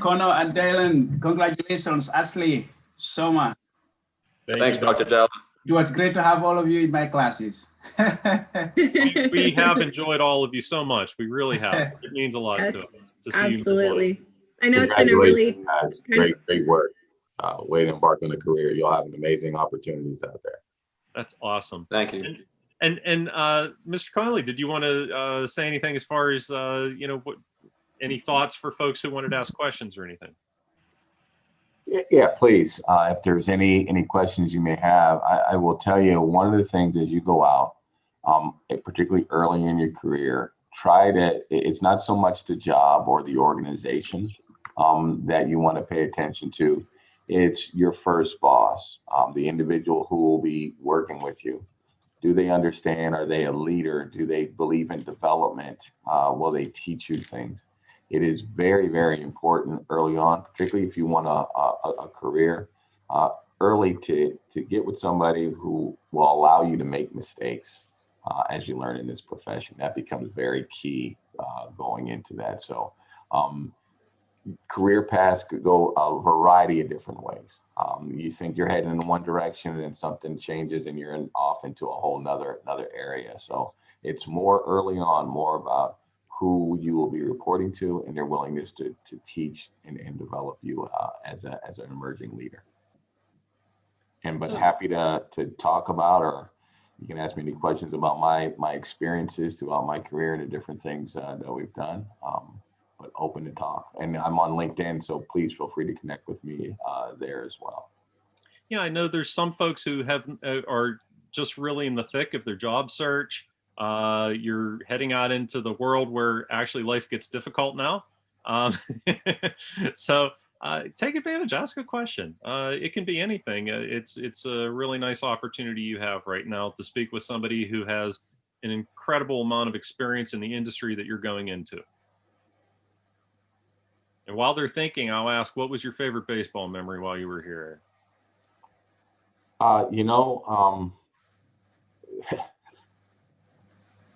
Connor and Dylan, congratulations. Ashley, Soma. Thanks, Dr. Jalvin. It was great to have all of you in my classes. We have enjoyed all of you so much. We really have. It means a lot to Yes, us to see you. absolutely. I know it's been a really Congratulations, guys. Great work. Way to embark on a career. You'll have amazing opportunities out there. That's awesome. Thank you. And Mr. Conley, did you want to say anything as far as any thoughts for folks who wanted to ask questions or anything? Yeah, please. If there's any questions you may have, I will tell you one of the things as you go out, particularly early in your career, it's not so much the job or the organization that you want to pay attention to. It's your first boss, the individual who will be working with you. Do they understand? Are they a leader? Do they believe in development? Will they teach you things? It is very, very important early on, particularly if you want a career, early to get with somebody who will allow you to make mistakes as you learn in this profession. That becomes very key going into that. So career paths could go a variety of different ways. You think you're heading in one direction and then something changes and you're off into a whole another area. So it's more early on, more about who you will be reporting to and their willingness to teach and develop you as an emerging leader. But happy to talk about, or you can ask me any questions about my experiences throughout my career and the different things that we've done. But open to talk. And I'm on LinkedIn, so please feel free to connect with me there as well. Yeah, I know there's some folks who are just really in the thick of their job search. You're heading out into the world where actually life gets difficult now. So take advantage, ask a question. It can be anything. It's a really nice opportunity you have right now to speak with somebody who has an incredible amount of experience in the industry that you're going into. And while they're thinking, I'll ask, what was your favorite baseball memory while you were here?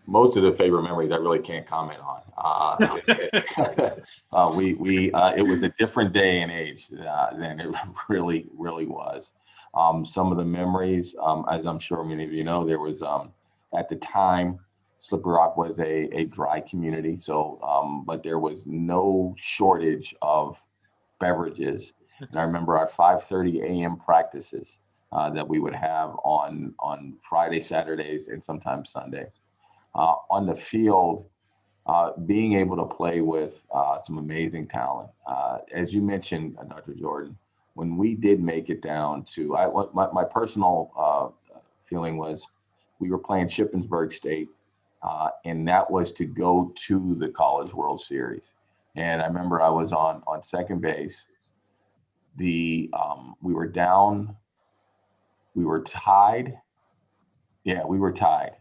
Most of the favorite memories I really can't comment on. It was a different day and age than it really was. Some of the memories, as I'm sure many of you know, there was at the time, Slippery Rock was a dry community, so but there was no shortage of beverages. And I remember our 5:30 a.m. practices that we would have on Friday, Saturdays, and sometimes Sundays. On the field, being able to play with some amazing talent. As you mentioned, Dr. Jordan, when we did make it down to, my personal feeling was we were playing Shippensburg State, and that was to go to the College World Series. And I remember I was on second base. We were down, we were tied. Yeah, we were tied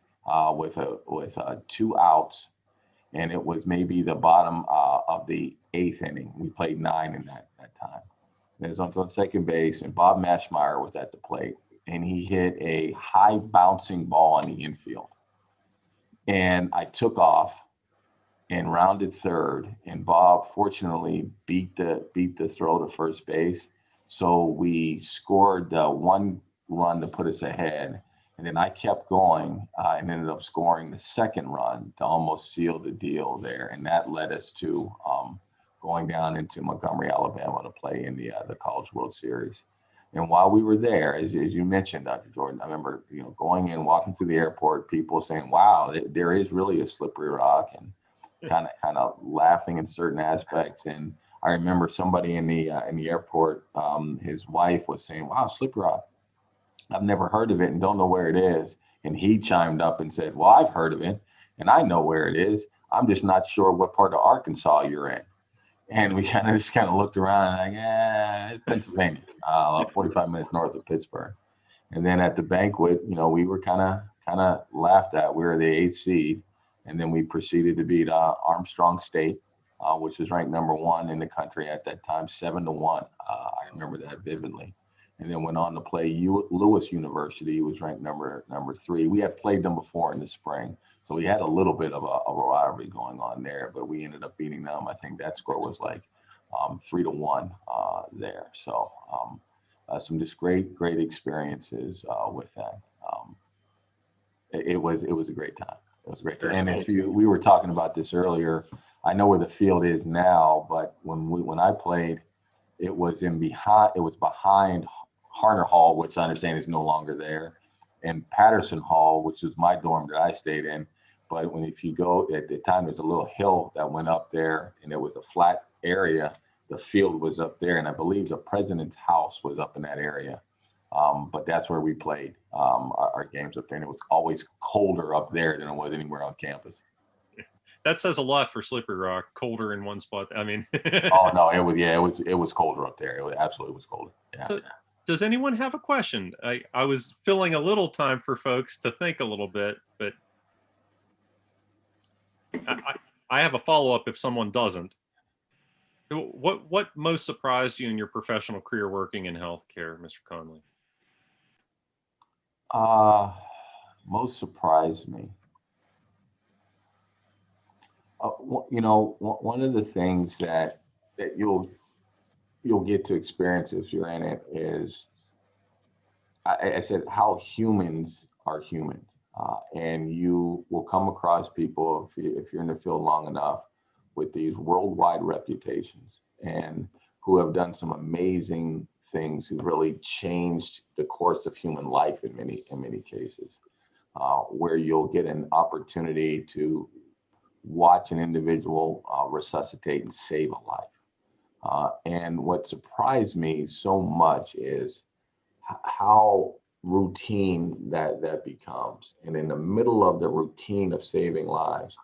with 2 outs, and it was maybe the bottom of the 8th inning. We played 9 in that time. And it was on second base, and Bob Mashmeyer was at the plate, and he hit a high bouncing ball on the infield. And I took off and rounded third, and Bob fortunately beat the throw to first base. So we scored 1 run to put us ahead. And then I kept going and ended up scoring the 2nd run to almost seal the deal there. And that led us to going down into Montgomery, Alabama to play in the College World Series. And while we were there, as you mentioned, Dr. Jordan, I remember going in, walking through the airport, people saying, "Wow, there is really a Slippery Rock," and kind of laughing in certain aspects. And I remember somebody in the airport, his wife was saying, "Wow, Slippery Rock." I've never heard of it and don't know where it is. And he chimed up and said, well, I've heard of it and I know where it is. I'm just not sure what part of Arkansas you're in. And we kind of just looked around and like, it's Pennsylvania, 45 minutes north of Pittsburgh. And then at the banquet, you know, we were kind of laughed at. We were the 8th seed. And then we proceeded to beat Armstrong State, which was ranked #1 in the country at that time, 7-1. I remember that vividly. And then went on to play Lewis University, who was ranked number 3. We had played them before in the spring, so we had a little bit of a rivalry going on there. But we ended up beating them. I think that score was like 3-1 there. So some just great experiences with that. It was a great time. It was a great time. And we were talking about this earlier. I know where the field is now, but when I played, it was behind Harner Hall, which I understand is no longer there, and Patterson Hall, which was my dorm that I stayed in. But if you go at the time, there's a little hill that went up there, and it was a flat area. The field was up there, and I believe the president's house was up in that area. But that's where we played our games up there, and it was always colder up there than it was anywhere on campus. That says a lot for Slippery Rock. Colder in one spot. I mean. Oh no, it was colder up there. It absolutely was colder. Yeah. So, does anyone have a question? I was filling a little time for folks to think a little bit, but I have a follow-up if someone doesn't. What most surprised you in your professional career working in healthcare, Mr. Conley? Most surprised me. You know, one of the things that you'll get to experience if you're in it is, I said, how humans are human. And you will come across people, if you're in the field long enough, with these worldwide reputations and who have done some amazing things, who really changed the course of human life in many cases, where you'll get an opportunity to watch an individual resuscitate and save a life. And what surprised me so much is how routine that becomes. And in the middle of the routine of saving lives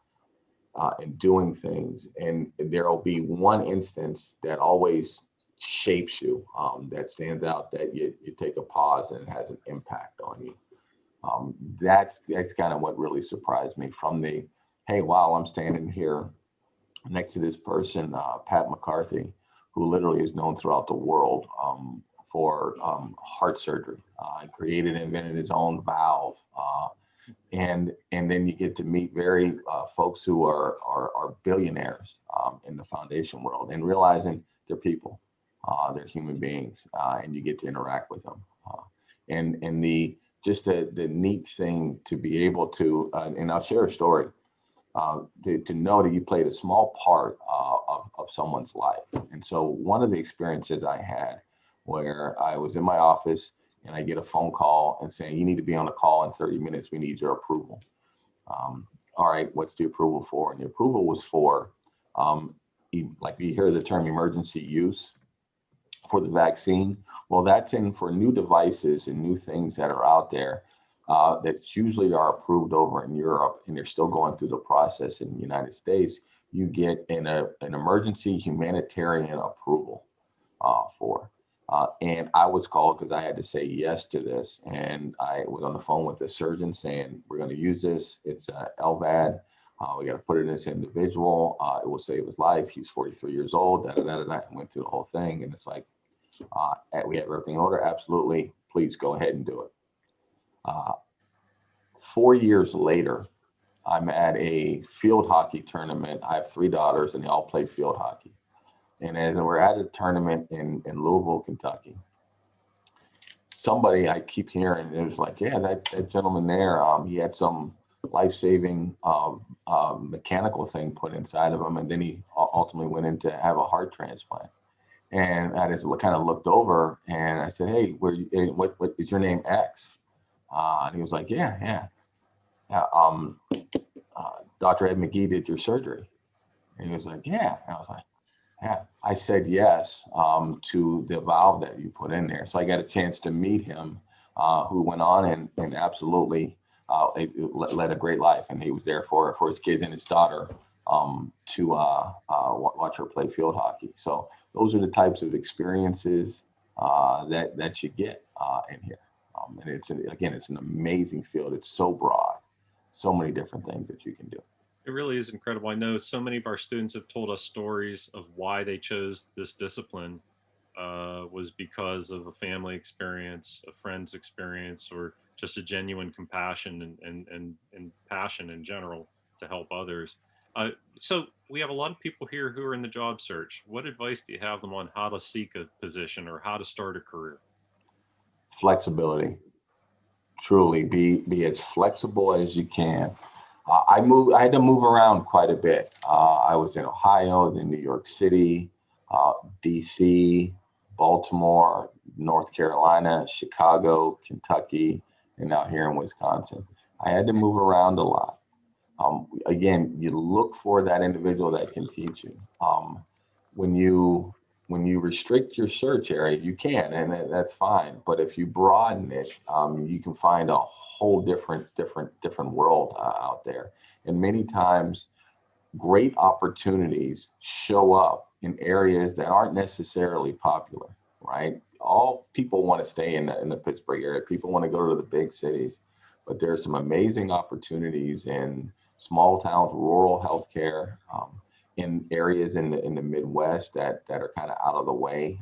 and doing things, and there'll be one instance that always shapes you, that stands out, that you take a pause and it has an impact on you. That's kind of what really surprised me, from the, hey, wow, I'm standing here next to this person, Pat McCarthy, who literally is known throughout the world for heart surgery. Created and invented his own valve. And then you get to meet very folks who are billionaires in the foundation world, and realizing they're people, they're human beings, and you get to interact with them. And the neat thing to be able to, and I'll share a story, to know that you played a small part of someone's life. And so one of the experiences I had, where I was in my office and I get a phone call and saying, you need to be on a call in 30 minutes. We need your approval. All right, what's the approval for? And the approval was for, like you hear the term emergency use for the vaccine. Well, that's in for new devices and new things that are out there that usually are approved over in Europe, and they're still going through the process in the United States. You get an emergency humanitarian approval for. And I was called because I had to say yes to this. And I was on the phone with the surgeon saying, we're going to use this. It's LVAD. We got to put it in this individual. It will save his life. He's 43 years old. And went through the whole thing. And it's like, we have everything in order. Absolutely. Please go ahead and do it. 4 years later, I'm at a field hockey tournament. I have 3 daughters, and they all play field hockey. And as we're at a tournament in Louisville, Kentucky, somebody I keep hearing, it was like, yeah, that gentleman there, he had some life-saving mechanical thing put inside of him, and then he ultimately went in to have a heart transplant. And I just kind of looked over, and I said, hey, what is your name, X? And he was like, yeah. Dr. Ed McGee did your surgery. And he was like, yeah. And I was like, yeah. I said yes to the valve that you put in there. So I got a chance to meet him who went on and absolutely led a great life. And he was there for his kids and his daughter to watch her play field hockey. So those are the types of experiences that you get in here. And it's an amazing field. It's so broad, so many different things that you can do. It really is incredible. I know so many of our students have told us stories of why they chose this discipline was because of a family experience, a friend's experience, or just a genuine compassion and passion in general to help others. So we have a lot of people here who are in the job search. What advice do you have them on how to seek a position or how to start a career? Flexibility. Truly be as flexible as you can. I had to move around quite a bit. I was in Ohio, then New York City, DC, Baltimore, North Carolina, Chicago, Kentucky, and now here in Wisconsin. I had to move around a lot. Again, you look for that individual that can teach you. When you restrict your search area, you can, and that's fine. But if you broaden it, you can find a whole different world out there. And many times, great opportunities show up in areas that aren't necessarily popular, right? All people want to stay in the Pittsburgh area. People want to go to the big cities, but there's some amazing opportunities in small towns, rural healthcare, in areas in the Midwest that are kind of out of the way.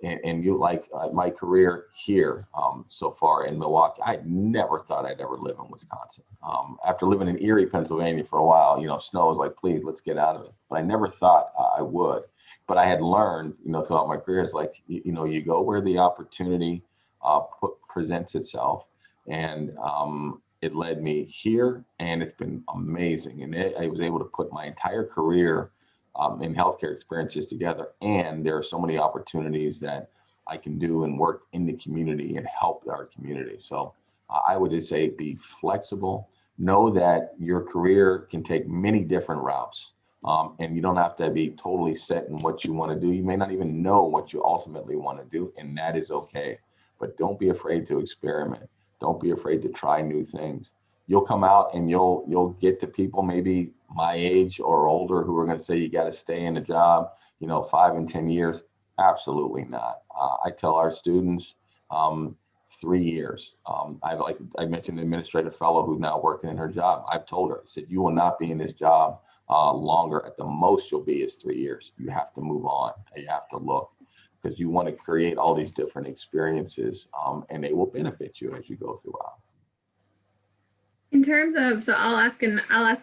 And you like my career here so far in Milwaukee, I never thought I'd ever live in Wisconsin. After living in Erie, Pennsylvania for a while, snow was like, please, let's get out of it. But I never thought I would. But I had learned, throughout my career, it's like, you go where the opportunity presents itself. And it led me here, and it's been amazing. And I was able to put my entire career in healthcare experiences together. And there are so many opportunities that I can do and work in the community and help our community. So I would just say be flexible. Know that your career can take many different routes. And you don't have to be totally set in what you want to do. You may not even know what you ultimately want to do, and that is okay. But don't be afraid to experiment. Don't be afraid to try new things. You'll come out and you'll get to people maybe my age or older who are going to say you got to stay in a job, 5 and 10 years. Absolutely not. I tell our students 3 years. I mentioned an administrative fellow who's now working in her job. I've told her, I said, you will not be in this job longer. At the most you'll be is 3 years. You have to move on. You have to look, because you want to create all these different experiences, and they will benefit you as you go throughout. In terms of, so I'll ask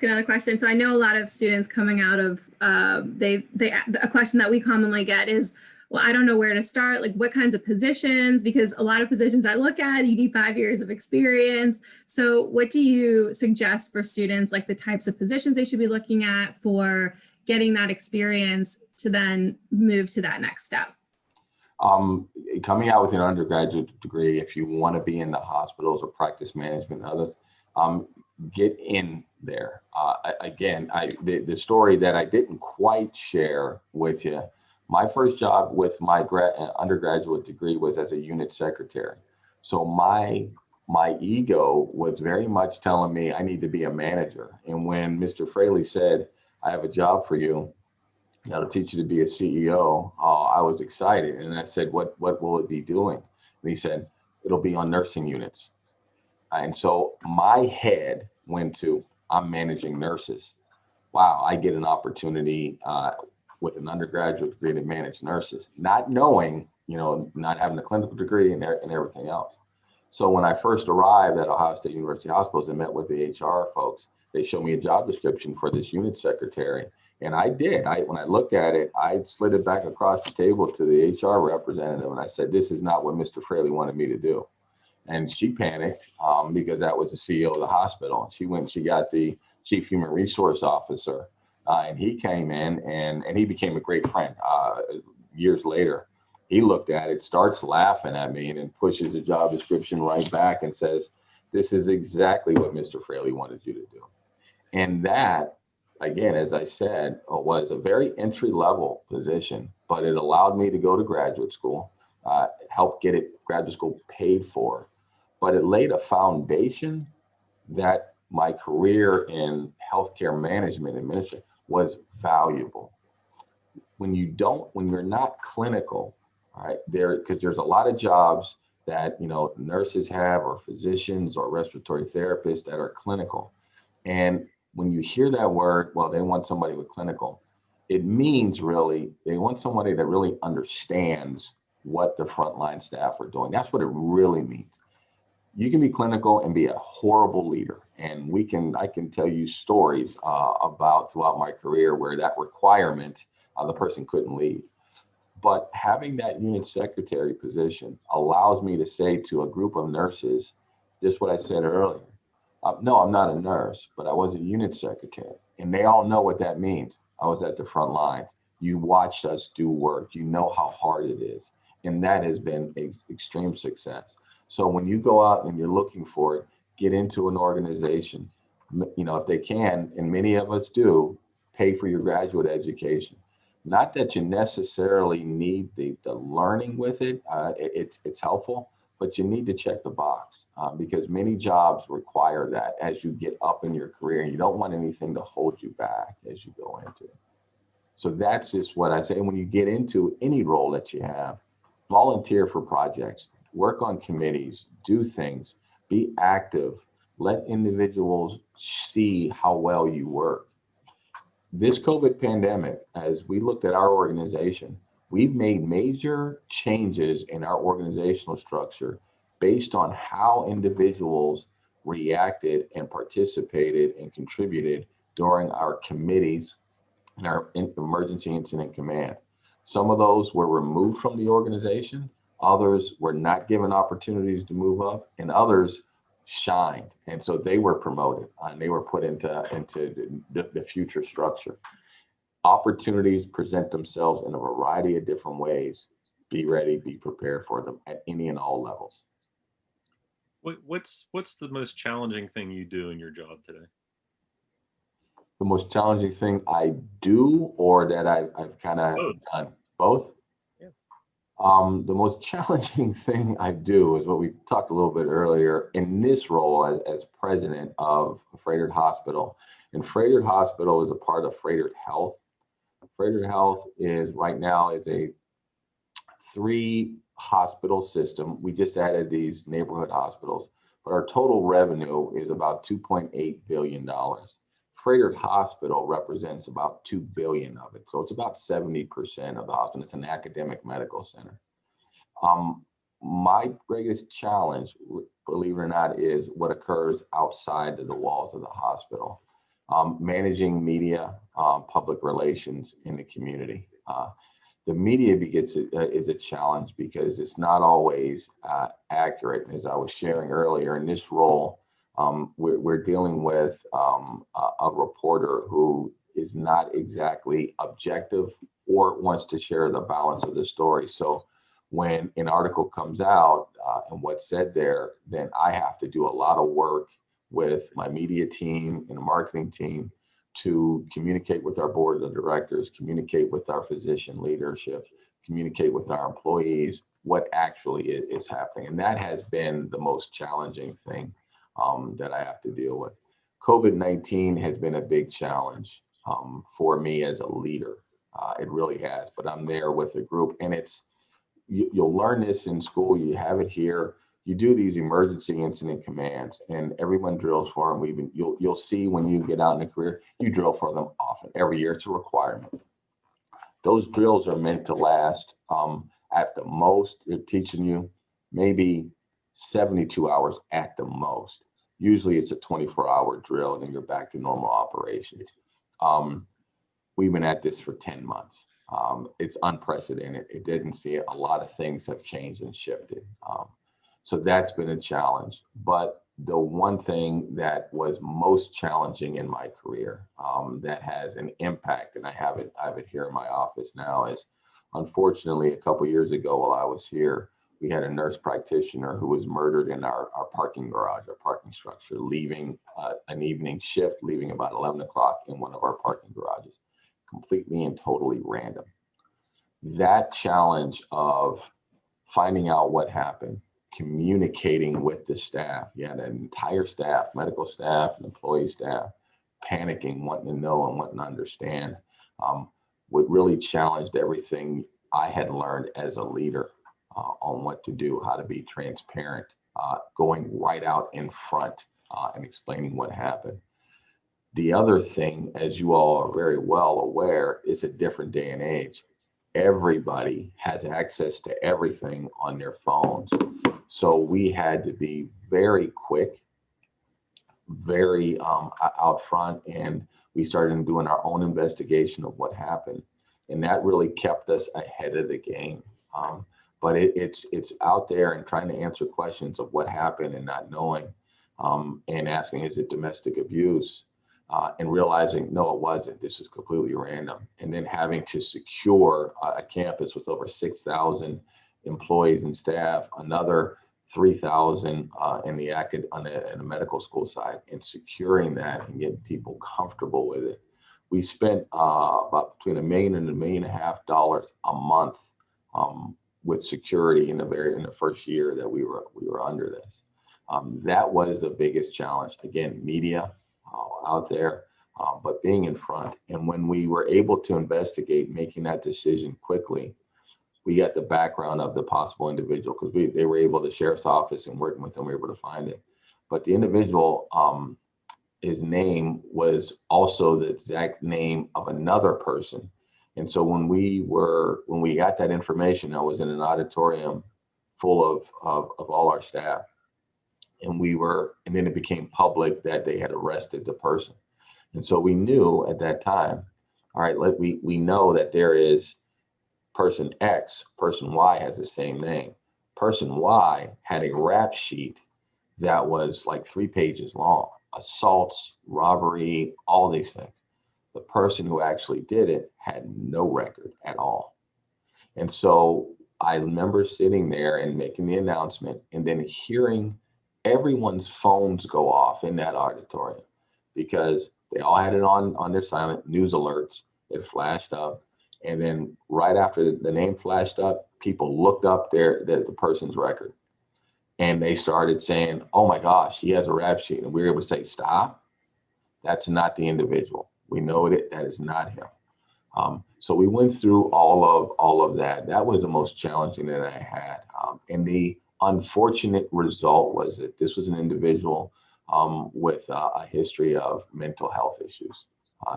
another question. So I know a lot of students coming out of, a question that we commonly get is, well, I don't know where to start. Like, what kinds of positions? Because a lot of positions I look at, you need 5 years of experience. So what do you suggest for students, like the types of positions they should be looking at for getting that experience to then move to that next step? Coming out with an undergraduate degree, if you want to be in the hospitals or practice management and others, get in there. Again, the story that I didn't quite share with you, my first job with my undergraduate degree was as a unit secretary. So my ego was very much telling me I need to be a manager. And when Mr. Fraley said, I have a job for you, to teach you to be a CEO, I was excited. And I said, what will it be doing? And he said, it'll be on nursing units. And so my head went to, I'm managing nurses. Wow, I get an opportunity with an undergraduate degree to manage nurses, not knowing, not having a clinical degree and everything else. So when I first arrived at Ohio State University Hospitals and met with the HR folks, they showed me a job description for this unit secretary. And I did. When I looked at it, I slid it back across the table to the HR representative, and I said, this is not what Mr. Fraley wanted me to do. And she panicked because that was the CEO of the hospital. She went and she got the chief human resource officer, and he came in and he became a great friend. Years later, he looked at it, starts laughing at me, and then pushes the job description right back and says, this is exactly what Mr. Fraley wanted you to do. And that, again, as I said, was a very entry-level position, but it allowed me to go to graduate school. helped get it graduate school paid for, but it laid a foundation that my career in healthcare management administration was valuable. When you're not clinical, all right, because there's a lot of jobs that, nurses have, or physicians or respiratory therapists that are clinical. And when you hear that word, well, they want somebody with clinical, it means really, they want somebody that really understands what the frontline staff are doing. That's what it really means. You can be clinical and be a horrible leader. And I can tell you stories about throughout my career where that requirement, the person couldn't lead. But having that unit secretary position allows me to say to a group of nurses, just what I said earlier. No, I'm not a nurse, but I was a unit secretary. And they all know what that means. I was at the front line. You watched us do work. You know how hard it is. And that has been an extreme success. So when you go out and you're looking for it, get into an organization, if they can, and many of us do, pay for your graduate education. Not that you necessarily need the learning with it. It's helpful, but you need to check the box because many jobs require that as you get up in your career. And you don't want anything to hold you back as you go into it. So that's just what I say. When you get into any role that you have, volunteer for projects, work on committees, do things, be active, let individuals see how well you work. This COVID pandemic, as we looked at our organization, we've made major changes in our organizational structure based on how individuals reacted and participated and contributed during our committees and our emergency incident command. Some of those were removed from the organization, others were not given opportunities to move up, and others shined. And so they were promoted and they were put into the future structure. Opportunities present themselves in a variety of different ways. Be ready, be prepared for them at any and all levels. What's the most challenging thing you do in your job today? The most challenging thing I do, or that I've kind of done? Both? Yeah. The most challenging thing I do is what we talked a little bit earlier in this role as president of Froedtert Hospital. And Froedtert Hospital is a part of Froedtert Health. Froedtert Health is right now is a 3-hospital system. We just added these neighborhood hospitals, but our total revenue is about $2.8 billion. Froedtert Hospital represents about $2 billion of it. So it's about 70% of the hospital. It's an academic medical center. My greatest challenge, believe it or not, is what occurs outside of the walls of the hospital. Managing media, public relations in the community. The media is a challenge because it's not always accurate. As I was sharing earlier, in this role, we're dealing with a reporter who is not exactly objective or wants to share the balance of the story. So when an article comes out and what's said there, then I have to do a lot of work with my media team and the marketing team to communicate with our board of directors, communicate with our physician leadership, communicate with our employees what actually is happening. And that has been the most challenging thing that I have to deal with. COVID-19 has been a big challenge for me as a leader. It really has, but I'm there with a group, and you'll learn this in school, you have it here. You do these emergency incident commands and everyone drills for them. You'll see when you get out in a career, you drill for them often. Every year it's a requirement. Those drills are meant to last at the most, they're teaching you maybe 72 hours at the most. Usually it's a 24-hour drill and then you're back to normal operations. We've been at this for 10 months. It's unprecedented. It didn't see it. A lot of things have changed and shifted. So that's been a challenge. But the one thing that was most challenging in my career that has an impact, and I have it here in my office now, is unfortunately a couple of years ago while I was here, we had a nurse practitioner who was murdered in our parking garage, our parking structure, leaving an evening shift, leaving about 11 o'clock in one of our parking garages, completely and totally random. That challenge of finding out what happened, communicating with the staff. You had an entire staff, medical staff and employee staff, panicking, wanting to know and wanting to understand. What really challenged everything I had learned as a leader on what to do, how to be transparent, going right out in front and explaining what happened. The other thing, as you all are very well aware, is a different day and age. Everybody has access to everything on their phones. So we had to be very quick, very out front, and we started doing our own investigation of what happened. And that really kept us ahead of the game. But it's out there and trying to answer questions of what happened and not knowing, and asking, is it domestic abuse? And realizing, no, it wasn't. This is completely random. And then having to secure a campus with over 6,000 employees and staff, another 3,000 in the medical school side, and securing that and getting people comfortable with it. We spent about between $1 million and $1.5 million a month with security in the first year that we were under this. That was the biggest challenge. Again, media out there, but being in front. And when we were able to investigate, making that decision quickly, we got the background of the possible individual, because they were able, the sheriff's office and working with them, we were able to find it. But the individual, his name was also the exact name of another person. And so when we got that information, I was in an auditorium full of all our staff. And then it became public that they had arrested the person. And so we knew at that time, all right, we know that there is person X, person Y has the same name. Person Y had a rap sheet that was like 3 pages long, assaults, robbery, all these things. The person who actually did it had no record at all. And so I remember sitting there and making the announcement, and then hearing everyone's phones go off in that auditorium, because they all had it on their silent news alerts. It flashed up. And then right after the name flashed up, people looked up the person's record, and they started saying, oh my gosh, he has a rap sheet. And we were able to say, stop, that's not the individual. We know that is not him. So we went through all of that. That was the most challenging that I had. And the unfortunate result was that this was an individual with a history of mental health issues.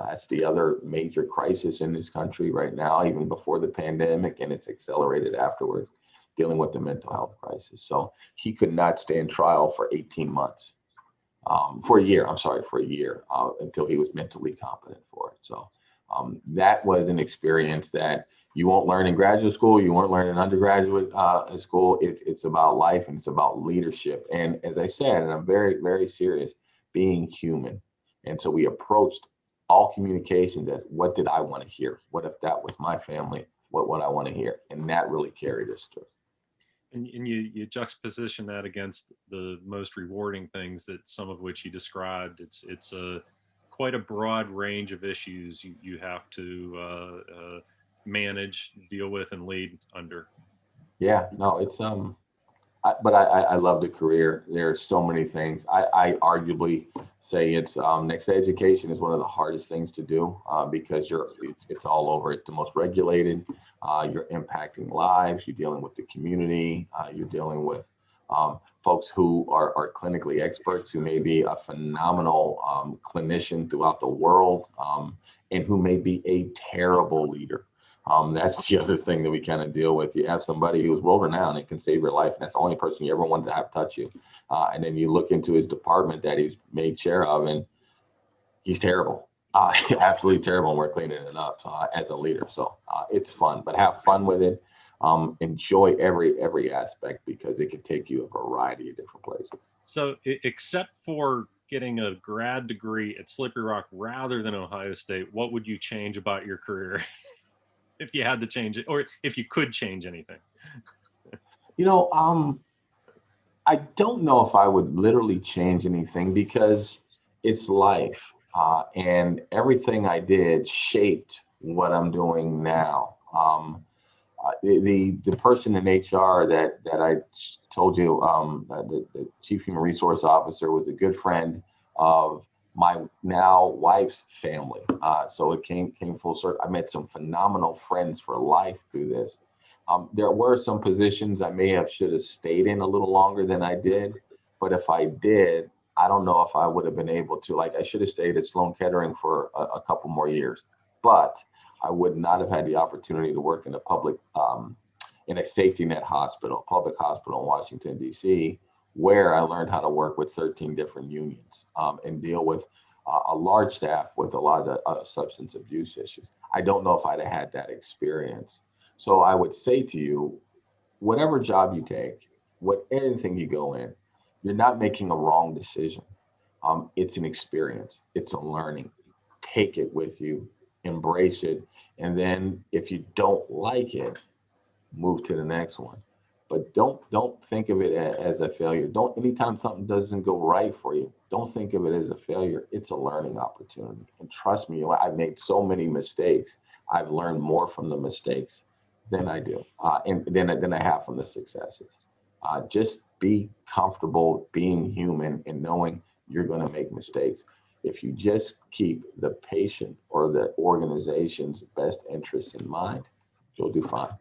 That's the other major crisis in this country right now, even before the pandemic, and it's accelerated afterward, dealing with the mental health crisis. So he could not stand trial for 18 months, for a year, until he was mentally competent for it. So that was an experience that you won't learn in graduate school, you won't learn in undergraduate school. It's about life, and it's about leadership. And as I said, and I'm very, very serious, being human. And so we approached all communications as, what did I want to hear? What if that was my family? What would I want to hear? And that really carried us through. And you juxtaposition that against the most rewarding things, that some of which you described. It's quite a broad range of issues you have to manage, deal with, and lead under. Yeah, no, it's but I love the career. There are so many things. I arguably say it's next education is one of the hardest things to do, because it's all over. It's the most regulated. You're impacting lives. You're dealing with the community. You're dealing with folks who are clinically experts, who may be a phenomenal clinician throughout the world, and who may be a terrible leader. That's the other thing that we kind of deal with. You have somebody who's world-renowned and can save your life, and that's the only person you ever wanted to have touch you. And then you look into his department that he's made chair of, and he's terrible, absolutely terrible, and we're cleaning it up as a leader. So it's fun, but have fun with it. Enjoy every aspect, because it can take you a variety of different places. So except for getting a grad degree at Slippery Rock rather than Ohio State, what would you change about your career? If you had to change it, or if you could change anything? I don't know if I would literally change anything, because it's life, and everything I did shaped what I'm doing now. The person in HR that I told you, the Chief Human Resource Officer, was a good friend of my now wife's family. So it came full circle. I met some phenomenal friends for life through this. There were some positions I should have stayed in a little longer than I did, but if I did, I don't know if I would have been able to. Like, I should have stayed at Sloan Kettering for a couple more years, but I would not have had the opportunity to work in a public, in a safety net hospital, public hospital in Washington, D.C., where I learned how to work with 13 different unions and deal with a large staff with a lot of substance abuse issues. I don't know if I'd have had that experience. So I would say to you, whatever job you take, anything you go in, you're not making a wrong decision. It's an experience. It's a learning. Take it with you, embrace it. And then if you don't like it, move to the next one. But don't think of it as a failure. Anytime something doesn't go right for you, don't think of it as a failure. It's a learning opportunity. And trust me, I've made so many mistakes. I've learned more from the mistakes than I do, and than I have from the successes. Just be comfortable being human and knowing you're going to make mistakes. If you just keep the patient or the organization's best interests in mind, you'll do fine.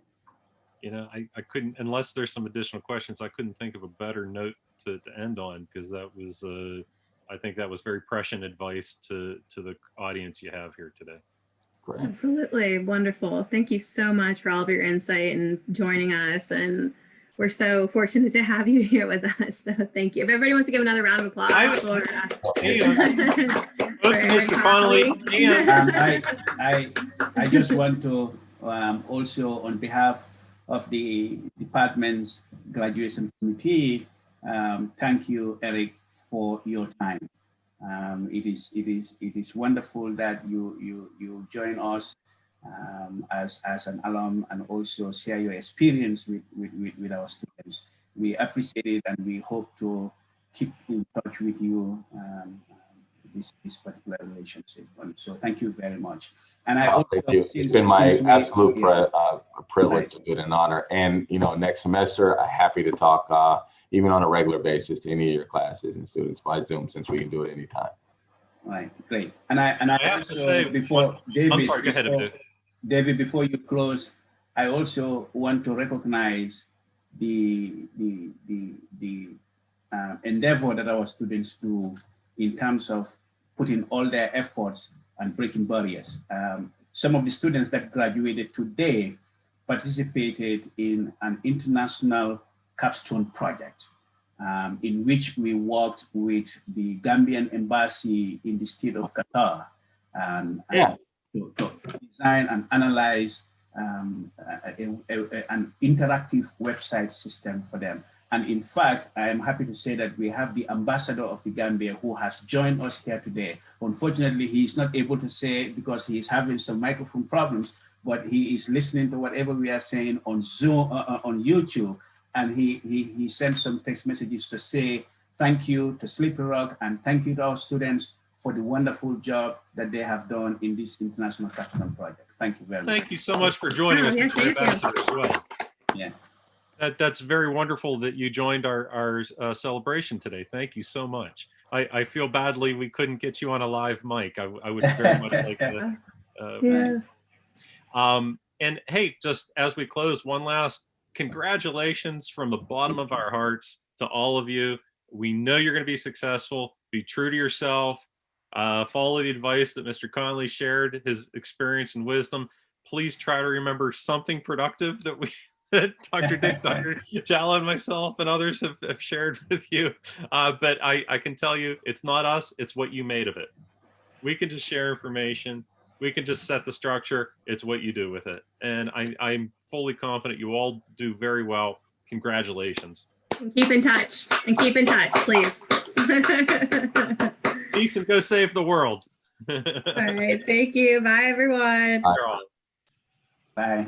You know, I couldn't, unless there's some additional questions, I couldn't think of a better note to end on, because that was, I think that was very prescient advice to the audience you have here today. Great. Absolutely. Wonderful. Thank you so much for all of your insight and joining us. And we're so fortunate to have you here with us. So thank you. If everybody wants to give another round of applause for Both to Mr. Connolly and I just want to also, on behalf of the department's graduation committee, thank you, Eric, for your time. It is wonderful that you join us as an alum and also share your experience with our students. We appreciate it, and we hope to keep in touch with you this particular relationship. So thank you very much. And thank you. It's been my absolute privilege to do it, an honor. And next semester, I'm happy to talk even on a regular basis to any of your classes and students by Zoom, since we can do it anytime. Right, great. And I have also, to say, before David, I'm sorry, go ahead. David, before you close, I also want to recognize the endeavor that our students do in terms of putting all their efforts and breaking barriers. Some of the students that graduated today participated in an international capstone project in which we worked with the Gambian embassy in the state of Qatar to design and analyze an interactive website system for them. And in fact, I am happy to say that we have the ambassador of the Gambia who has joined us here today. Unfortunately, he's not able to say because he's having some microphone problems, but he is listening to whatever we are saying on Zoom, on YouTube. And he sent some text messages to say thank you to Slippery Rock and thank you to our students for the wonderful job that they have done in this international capstone project. Thank you very much. Thank you so much for joining us, Mr. Ambassador, as well. Yeah. That's very wonderful that you joined our celebration today. Thank you so much. I feel badly we couldn't get you on a live mic. I would very much like to. And hey, just as we close, one last congratulations from the bottom of our hearts to all of you. We know you're going to be successful. Be true to yourself. Follow the advice that Mr. Connolly shared, his experience and wisdom. Please try to remember something productive that Dr. Dick, Dr. Jallow, and myself and others have shared with you. But I can tell you, it's not us, it's what you made of it. We can just share information. We can just set the structure. It's what you do with it. And I'm fully confident you all do very well. Congratulations. And keep in touch. And keep in touch, please. Peace and go save the world. All right. Thank you. Bye, everyone. Bye. Bye.